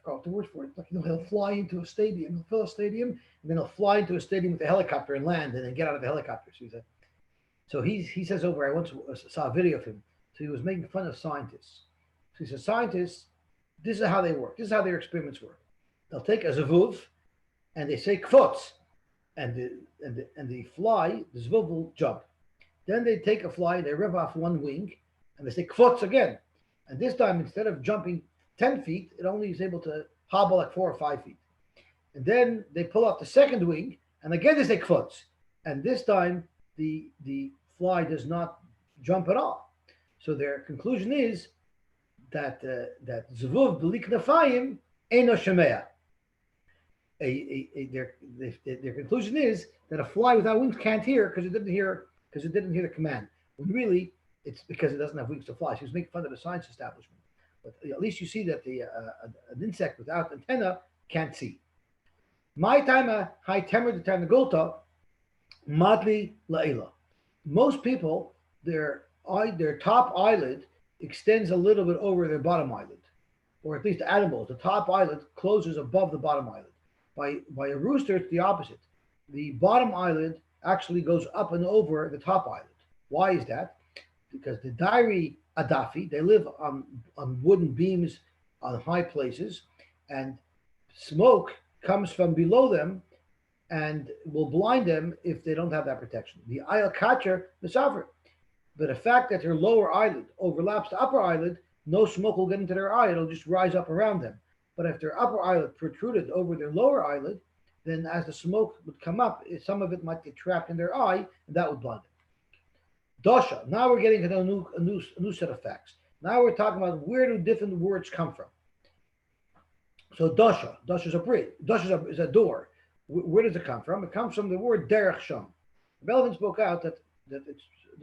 forgot the word for it. Like, he'll fly into a stadium, he'll fill a stadium, and then he'll fly into a stadium with a helicopter and land, and then get out of the helicopter. So he says over. I once saw a video of him. So he was making fun of scientists. So he says, scientists, this is how they work. This is how their experiments work. They'll take a zavuv, and they say kfotz, and the fly, the zavuv will jump. Then they take a fly, they rip off one wing, and they say kfotz again. And this time, instead of jumping 10 feet, it only is able to hobble like 4 or 5 feet. And then they pull off the second wing, and again they say kfotz. And this time, the fly does not jump at all. So their conclusion is that Zvuv Belik Nefayim Eno Shemea. Their conclusion is that a fly without wings can't hear because it didn't hear the command. When really it's because it doesn't have wings to fly. She was making fun of the science establishment, but at least you see that an insect without antenna can't see. My time high temer the time the gulta madli laila. Most people their top eyelid extends a little bit over their bottom eyelid, or at least animals. The top eyelid closes above the bottom eyelid. By a rooster, it's the opposite. The bottom eyelid actually goes up and over the top eyelid. Why is that? Because the dairy adafi, they live on wooden beams on high places, and smoke comes from below them and will blind them if they don't have that protection. The ayal catcher, the sovereign. But the fact that their lower eyelid overlaps the upper eyelid, no smoke will get into their eye. It'll just rise up around them. But if their upper eyelid protruded over their lower eyelid, then as the smoke would come up, some of it might get trapped in their eye, and that would blind them. Dosha. Now we're getting to a new set of facts. Now we're talking about where do different words come from. So dosha is a bridge. Dosha is a door. Where does it come from? It comes from the word derech sham. Belvin spoke out that the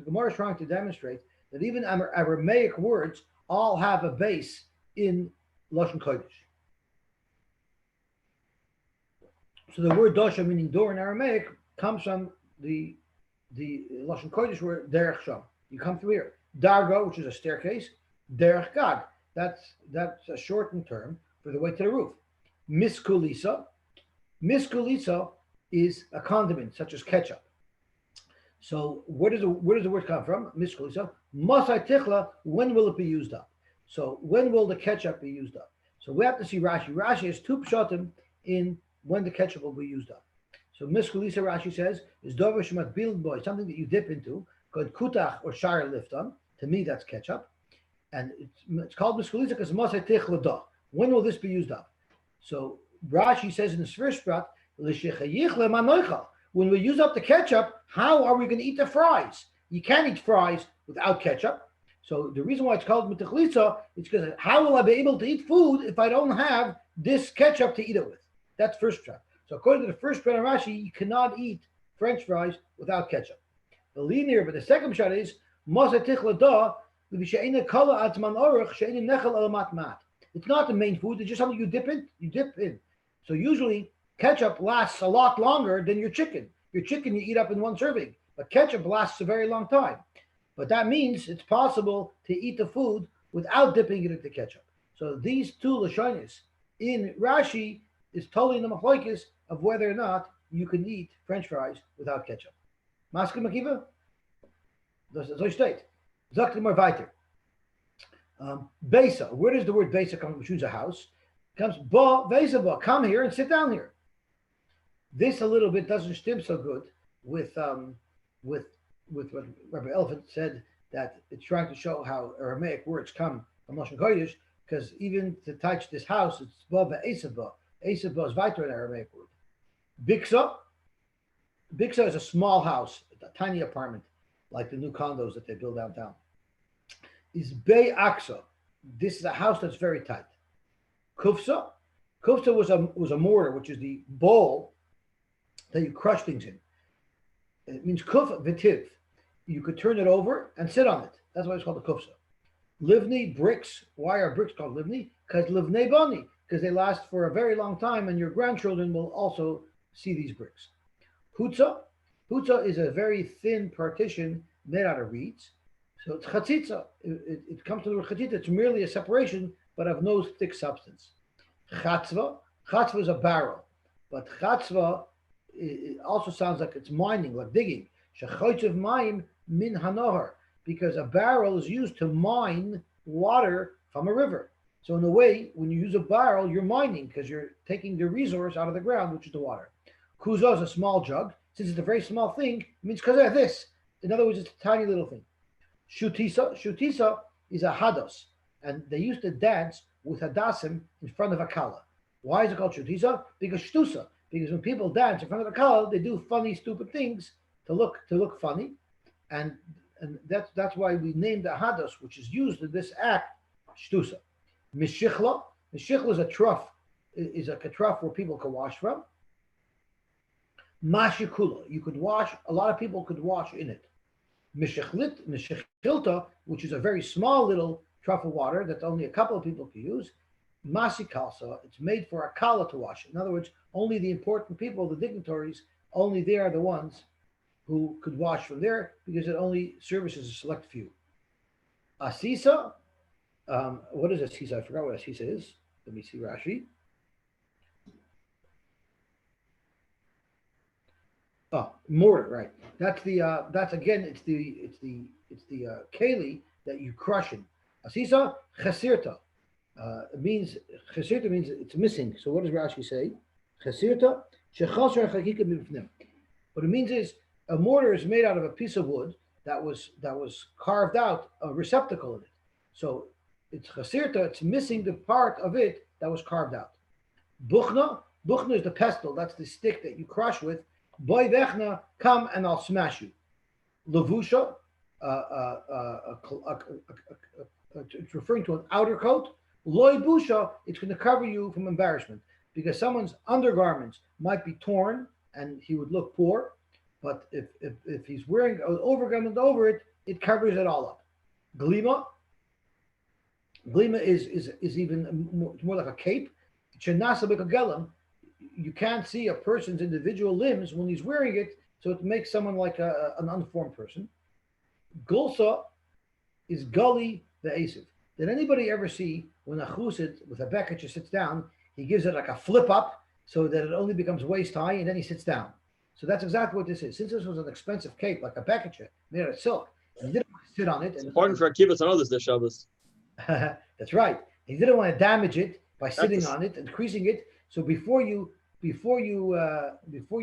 Gemara is trying to demonstrate that even Aramaic words all have a base in Lashon Kodesh. So the word dosha, meaning door in Aramaic, comes from the Lashon Kodesh word derech sham. You come through here. Dargo, which is a staircase. Derech gag. That's a shortened term for the way to the roof. Miskulisa. Miskulisa is a condiment such as ketchup. So where does the word come from? Miskulisa. Masai tichla. When will it be used up? So when will the ketchup be used up? So we have to see Rashi. Rashi has two pshatim in when the ketchup will be used up. So Miskulisa, Rashi says, is dover shemat biled boy, something that you dip into, called kutach or shar lifton. To me, that's ketchup. And it's called Miskulisa because masai tichla da. When will this be used up? So Rashi says in the first prat, when we use up the ketchup, how are we going to eat the fries? You can't eat fries without ketchup. So the reason why it's called mitachlitza is because how will I be able to eat food if I don't have this ketchup to eat it with? That's first prat. So according to the first prat of Rashi, you cannot eat French fries without ketchup. The linear, but the second prat is it's not the main food. It's just something you dip in. So usually ketchup lasts a lot longer than your chicken. Your chicken you eat up in one serving, but ketchup lasts a very long time. But that means it's possible to eat the food without dipping it into ketchup. So these two lashonis in Rashi is totally in the machlokes of whether or not you can eat French fries without ketchup. Maske Makiva? So state. Zakti more weiter. Besa. Where does the word besa come from? Choose a house. It comes ba besa ba. Come here and sit down here. This a little bit doesn't stim so good with what Rabbi Elephant said, that it's trying to show how Aramaic words come from Lashon Kodesh, because even to touch this house, it's ba esa ba. Esa ba is weiter in Aramaic word. Biksa. Biksa is a small house, a tiny apartment, like the new condos that they build downtown. Is Bei Aksa. This is a house that's very tight. Kufsa. Kufsa was a mortar, which is the bowl that you crush things in. It means kuf v'tiv. You could turn it over and sit on it. That's why it's called a kufsa. Livni, bricks. Why are bricks called livni? Because livnei bani, because they last for a very long time, and your grandchildren will also see these bricks. Hutza. Hutza is a very thin partition made out of reeds. So it's chatzitza. It comes to the word chatzitza. It's merely a separation, but of no thick substance. Chatzva. Chatzva is a barrel. But chatzva, it also sounds like it's mining, like digging. Shechotzev mayim min hanohar. Because a barrel is used to mine water from a river. So in a way, when you use a barrel, you're mining because you're taking the resource out of the ground, which is the water. Kuzo is a small jug. Since it's a very small thing, it means because of this. In other words, it's a tiny little thing. Shutisa. Shutisa is a hados. And they used to dance with hadasim in front of a kala. Why is it called shutisa? Because shtusa. Because when people dance in front of a kala, they do funny, stupid things to look funny. And that's why we named the hados, which is used in this act, shtusa. Mishichla is a trough, is a trough where people can wash from. Mashikula, you could wash, a lot of people could wash in it. Mishichilta, which is a very small little trough of water that only a couple of people can use. Masikalsa, it's made for a kala to wash. In other words, only the important people, the dignitaries, only they are the ones who could wash from there because it only services a select few. Asisa, what is Asisa? I forgot what Asisa is. Let me see Rashi. Oh, mortar, right? That's the that's again. It's the keli that you crush in. Asisa chesirta. It means chesirta means it's missing. So what does Rashi say? Chesirta shechasher chakika mifnim. What it means is a mortar is made out of a piece of wood that was carved out, a receptacle in it. So it's chesirta. It's missing the part of it that was carved out. Buchna is the pestle. That's the stick that you crush with. Boy vechna, come and I'll smash you. Levusha, it's referring to an outer coat. Loy busha, it's going to cover you from embarrassment because someone's undergarments might be torn and he would look poor. But if he's wearing an overgarment over it, it covers it all up. Glima is even more like a cape. Chenasa b'kagelam. You can't see a person's individual limbs when he's wearing it, so it makes someone like an unformed person. Gulsa is gully the asiv. Did anybody ever see when a chusid with a beketcher sits down, he gives it like a flip up so that it only becomes waist high and then he sits down. So that's exactly what this is. Since this was an expensive cape, like a beketcher made out of silk, he didn't want to sit on it. It's important for Akiva to know this Shabbos. That's right. He didn't want to damage it by sitting on it and creasing it. So before you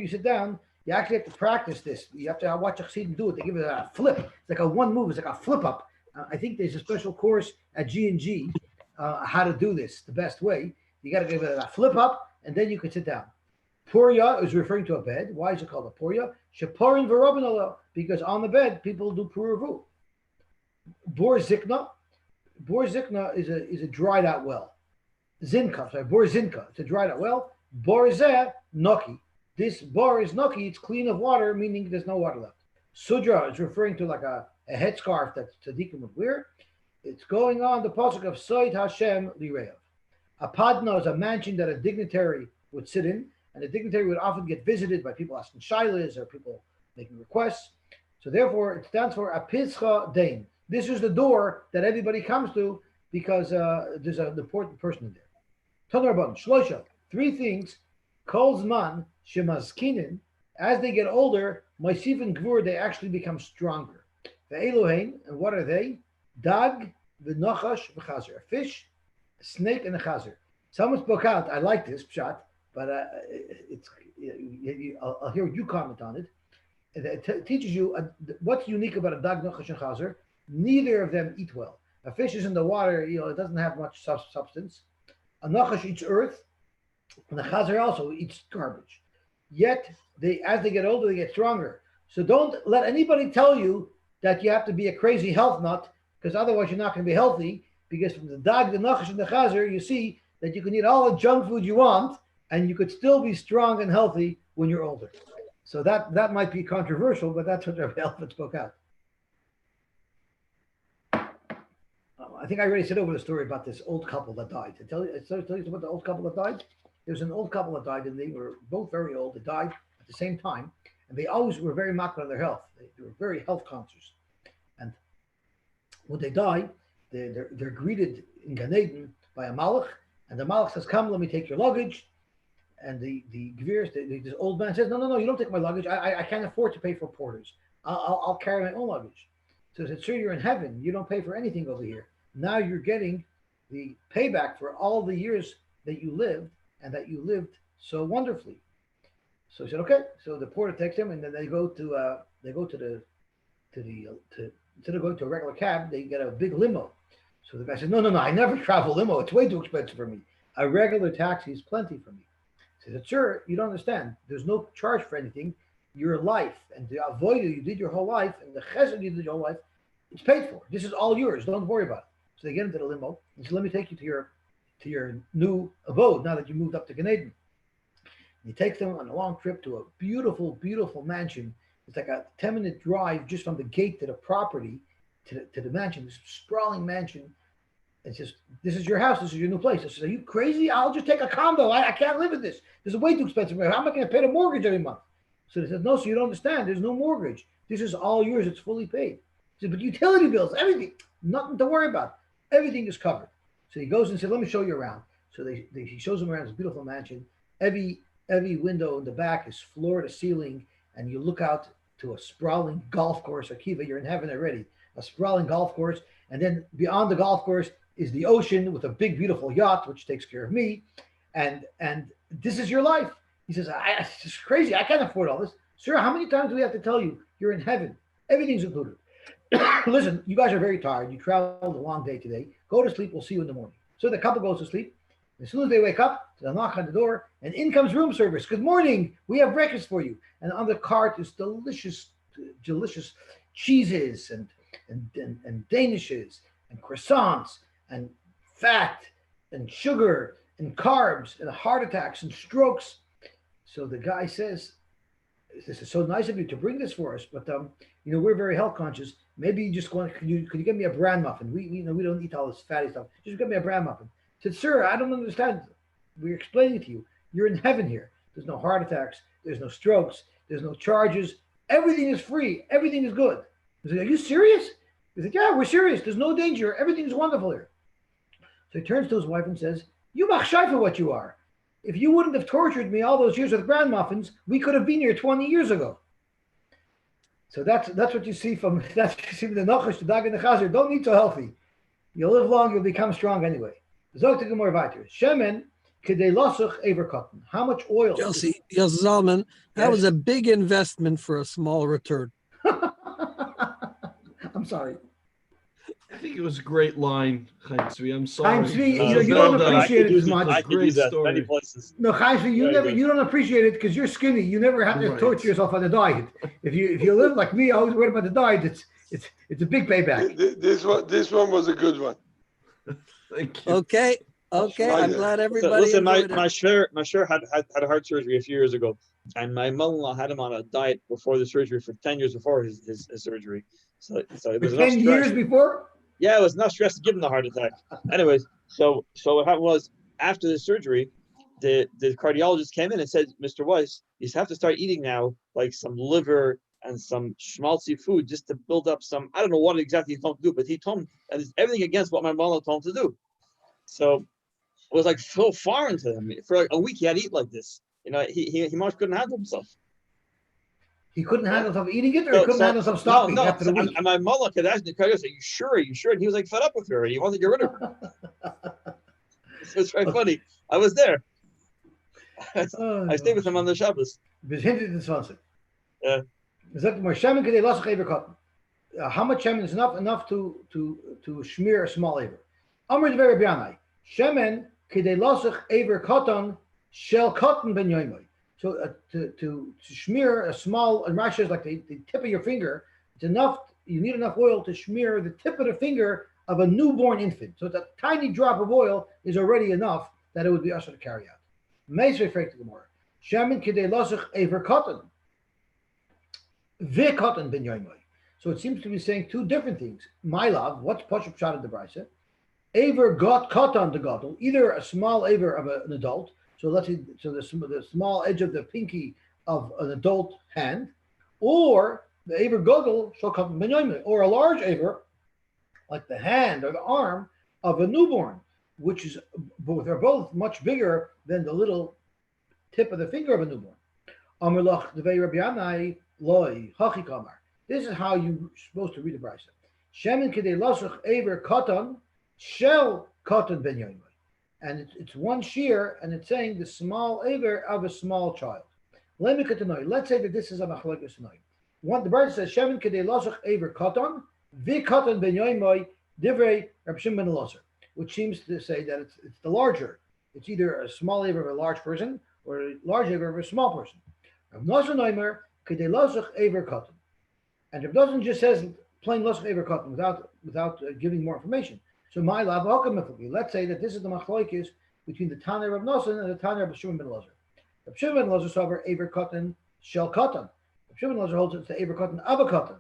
sit down, you actually have to practice this. You have to watch a chassid do it. They give it a flip. It's like a one move. It's like a flip up. I think there's a special course at G&G how to do this the best way. You got to give it a flip up, and then you can sit down. Puria is referring to a bed. Why is it called a puria? Shaporin v'robin, because on the bed people do puravu. Bor zikna is a dried out well. Zinka, sorry, bor zinka. It's a dried out well. Bor zeh noki. This bor is noki. It's clean of water, meaning there's no water left. Sudra is referring to like a headscarf that tzaddikim would wear. It's going on the pasuk of Soid Hashem Lireav. A padna is a mansion that a dignitary would sit in, and the dignitary would often get visited by people asking shilas or people making requests. So therefore, it stands for Apizcha Dain. This is the door that everybody comes to because there's an important person in there. Tanarban, Shlosha, 3 things. Kol Zman, Shemazkinin, as they get older, Maisif Gvur, they actually become stronger. The Elohein, and what are they? Dag, the Nachash, v'chazer, a fish, a snake, and a chazer. Someone spoke out, I like this, pshat, but I'll hear you comment on it. It teaches you what's unique about a dag, nachash, and chazer. Neither of them eat well. A fish is in the water, it doesn't have much substance. A nachash eats earth, and the chazer also eats garbage. Yet, as they get older, they get stronger. So don't let anybody tell you that you have to be a crazy health nut, because otherwise you're not going to be healthy. Because from the dag, the nachash, and the chazer, you see that you can eat all the junk food you want, and you could still be strong and healthy when you're older. So that might be controversial, but that's what Rabbi Elford spoke out. I think I already said over the story about this old couple that died. I tell you about the old couple that died. There was an old couple that died, and they were both very old. They died at the same time, and they always were very makar on their health. They were very health conscious. And when they die, they're greeted in Gan Eden by a malach, and the malach says, "Come, let me take your luggage." And the gvirs, this old man says, "No, you don't take my luggage. I can't afford to pay for porters. I'll carry my own luggage." So he said, "Sir, you're in heaven. You don't pay for anything over here. Now you're getting the payback for all the years that you lived and that you lived so wonderfully." So he said, "Okay." So the porter takes him, and then they go to instead of going to a regular cab, they get a big limo. So the guy said, No, I never travel limo. It's way too expensive for me. A regular taxi is plenty for me. He said, "Sir, you don't understand. There's no charge for anything. Your life and the avodah you did your whole life and the chesed you did your whole life, it's paid for. This is all yours. Don't worry about it." So they get into the limo and say, let me take you to your new abode now that you moved up to Gan Eden. He takes them on a long trip to a beautiful, beautiful mansion. It's like a 10-minute drive just from the gate to the property, to the mansion, this sprawling mansion. It's just, this is your house. This is your new place. I said, are you crazy? I'll just take a condo. I can't live in this. This is way too expensive. How am I going to pay the mortgage every month? So they said, no, so you don't understand. There's no mortgage. This is all yours. It's fully paid. He said, but utility bills, everything, nothing to worry about. Everything is covered. So he goes and said, let me show you around. So he shows him around this beautiful mansion. Every window in the back is floor to ceiling, and you look out to a sprawling golf course. Akiva, you're in heaven already. A sprawling golf course, and then beyond the golf course is the ocean with a big, beautiful yacht, which takes care of me, and this is your life. He says, it's just crazy. I can't afford all this. Sir, how many times do we have to tell you you're in heaven? Everything's included. Listen, you guys are very tired. You traveled a long day today. Go to sleep. We'll see you in the morning. So the couple goes to sleep. As soon as they wake up, they'll knock on the door, and in comes room service. Good morning. We have breakfast for you. And on the cart is delicious cheeses and danishes and croissants and fat and sugar and carbs and heart attacks and strokes. So the guy says, this is so nice of you to bring this for us, but we're very health conscious. Maybe you just could you get me a bran muffin? We don't eat all this fatty stuff. Just get me a bran muffin. I said, sir, I don't understand. We're explaining to you. You're in heaven here. There's no heart attacks. There's no strokes. There's no charges. Everything is free. Everything is good. I said, are you serious? He said, yeah, we're serious. There's no danger. Everything's wonderful here. So he turns to his wife and says, you machshai for what you are. If you wouldn't have tortured me all those years with bran muffins, we could have been here 20 years ago. So that's what you see from the Nachash, the Dag and the Chazer. Don't eat so healthy. You'll live long, you'll become strong anyway. Zog to Gemara weiter. Shemen kedei losuch ever cotton. How much oil? Yosi Zalman, that was a big investment for a small return. I'm sorry. I think it was a great line, Chaim Tzvi. I'm sorry. Chaim Tzvi, you don't appreciate it as much. I could use that many places. No, Chaim Tzvi, you don't appreciate it because you're skinny. You never have to torture yourself on the diet. If you live like me, always worried about the diet. It's a big payback. This one was a good one. Thank you. Okay. I'm glad everybody. Listen, my share had a heart surgery a few years ago, and my mother-in-law had him on a diet before the surgery for 10 years before his surgery. So it was 10 years before. Yeah, it was enough stress to give him the heart attack. Anyways, so what happened was after the surgery, the cardiologist came in and said, Mr. Weiss, you have to start eating now like some liver and some schmaltzy food just to build up some. I don't know what exactly he told him to do, but he told him that it's everything against what my mother told him to do. So it was like so foreign to him. For like a week, he had to eat like this. He much couldn't handle himself. He couldn't handle himself eating it, or he couldn't handle himself stopping after the week. And my mother could ask the cardiologist, "Are you sure? Are you sure?" And he was like fed up with her, and he wanted to get rid of her. So it's very funny. I was there. I stayed with him on the Shabbos. Yeah. How much shemen is enough to smear a small aver? Amr Dver Bianai. Shemen kedei losach aver cotton shel cotton ben yoimai. So to smear a small, and Rashi is like the tip of your finger. It's enough. You need enough oil to smear the tip of the finger of a newborn infant. So that tiny drop of oil is already enough that it would be usher to carry out. Meisvei fragt the Gemara. Shemen kedei losach aver cotton. Ve cotton ben yoimai. So it seems to be saying two different things. My love, what's Pashup shot in the Brisa? Aver got cotton the gadol, either a small aver of an adult. So let's say the small edge of the pinky of an adult hand, or the aver gadol shall come benyoimai, or a large aver, like the hand or the arm of a newborn, which is they're both much bigger than the little tip of the finger of a newborn. Amar lach devei Rabbi Yanai loy hachi kamar. This is how you're supposed to read the Brisa. Shemen kedei lasuch aver katan shel katan ben yoimai. And it's one shear, and it's saying the small aver of a small child. Let's say that this is a machlokes tonight. The Brisa says Shemen kedei lasuch aver katan vi katan ben yoimai divrei Reb Shimon ben Elazar, which seems to say that it's the larger. It's either a small aver of a large person or a large aver of a small person. Rav Nosson Omer kedei lasuch aver katan. And Reb Nosson just says plain lasuch aver katan without giving more information. So my love, let's say that this is the machlokes between the Tana of Noson and the Tana of Shimon ben Elazar. The Shimon ben Elazar sover Aver Katan Shel Katan. The Shimon ben Elazar holds it's the Aver Katan of a Katan.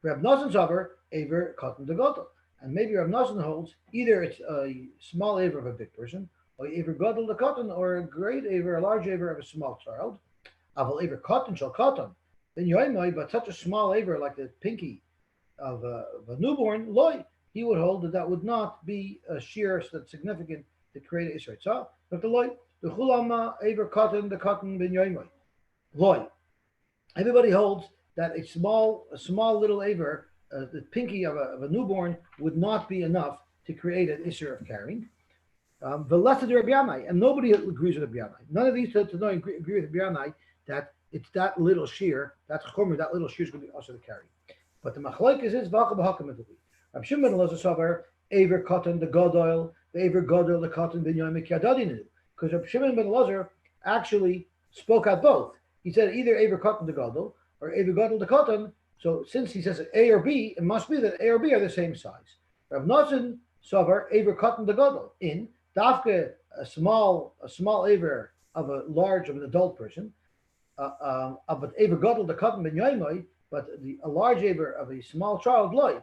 Reb Noson sover Aver Katan de Gadol. And maybe Reb Noson holds either it's a small Aver of a big person, or Aver Gadol de Katan, or a great Aver, a large Aver of a small child. Aval Aver Katan Shel Katan. Then Yoimai, but such a small Aver like the pinky of a newborn, loy, he would hold that would not be a shear that's significant to create an Israel. So, but the loy, the chulama Aver Katan, the Katan ben Yoimai. Loy. Everybody holds that a small little Aver, the pinky of a newborn, would not be enough to create an Isser of carrying. The lesser Rabbi Yanai, and nobody agrees with Rabbi Yanai. None of these to agree with Rabbi Yanai that it's that little shear, that's chomer, that little shear is going to be also to carry. But the machlokes is v'achal b'hakam it'll Rab Shimon ben Elazar sover Aver Katan the Gadol, the Aver Gadol the Katan ben Yoimai Kiadadinu, because Rab Shimon ben Elazar actually spoke out both. He said either Aver Katan the Gadol or Aver Gadol the Katan. So since he says A or B, it must be that A or B are the same size. Rab Noson sover Aver Katan the Gadol in dafke a small Aver of an adult person. But Aver Gadol the Katan ben Yoimai, but a large Aver of a small child loy.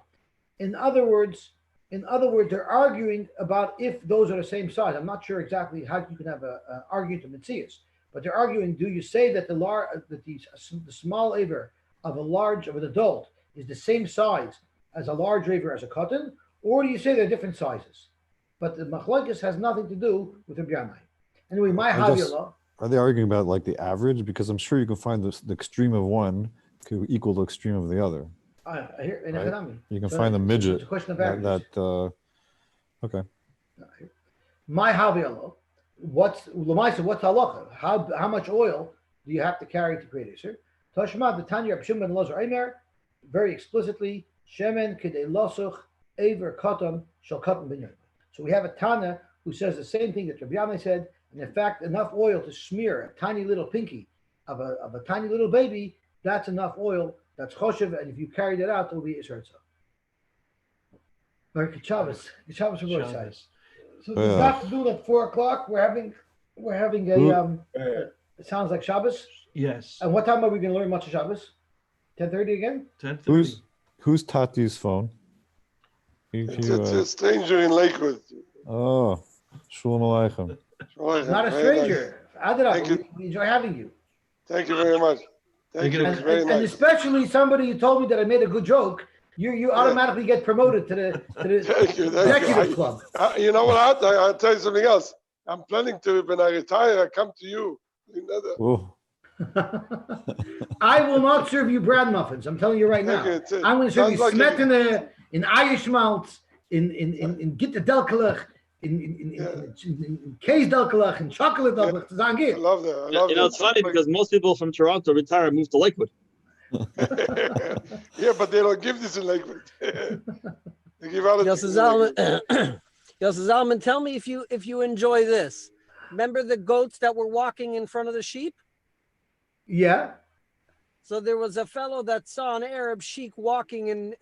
In other words, they're arguing about if those are the same size. I'm not sure exactly how you can have an argument of Mitzias, but they're arguing: do you say that the small Aver of an adult is the same size as a large Aver as a Katan, or do you say they're different sizes? But the machlokes has nothing to do with Rabbi Yanai. Anyway, my Havila. Are they arguing about like the average? Because I'm sure you can find the extreme of one could equal the extreme of the other. Right? You can find the midget. It's a question of average. Okay. My Havila. What's halacha? How much oil do you have to carry to create Isser? Tashma the Tanya of Shimon ben Elazar Eimer very explicitly Shemen kedei losuch Aver Katan shel Katan ben Yoimai. So we have a Tana who says the same thing that Rabbi Yanai said, and in fact, enough oil to smear a tiny little pinky of a tiny little baby, that's enough oil, that's choshev, and if you carry that out, it will be Israel. All right, KETCHUP for both sides. So the afternoon at 4:00, we're having a, it sounds like Shabbos? Yes. And what time are we going to learn much of Shabbos? 10:30 again? 10:30. Who's Tati's phone? It's a stranger in Lakewood. Oh, Shalom Aleichem. Not a stranger. Agudah, we enjoy having you. Thank you very much. Thank you very much. And especially somebody who told me that I made a good joke. You automatically get promoted to the executive club. You know what? I'll tell you something else. I'm planning to, when I retire, I come to you. I will not serve you bread muffins. I'm telling you right now. I'm going to serve you smetana, in Eierschmaltz, in Gitte Delkelach, in Case Delkelach, in Chocolate Delkelach. I love that. You know, it's funny because most people from Toronto retire and move to Lakewood. Yeah, but they don't give this in Lakewood. They give out Yosi Zalman, tell me if you enjoy this. Remember the goats that were walking in front of the sheep? Yeah. So there was a fellow that saw an Arab sheik walking in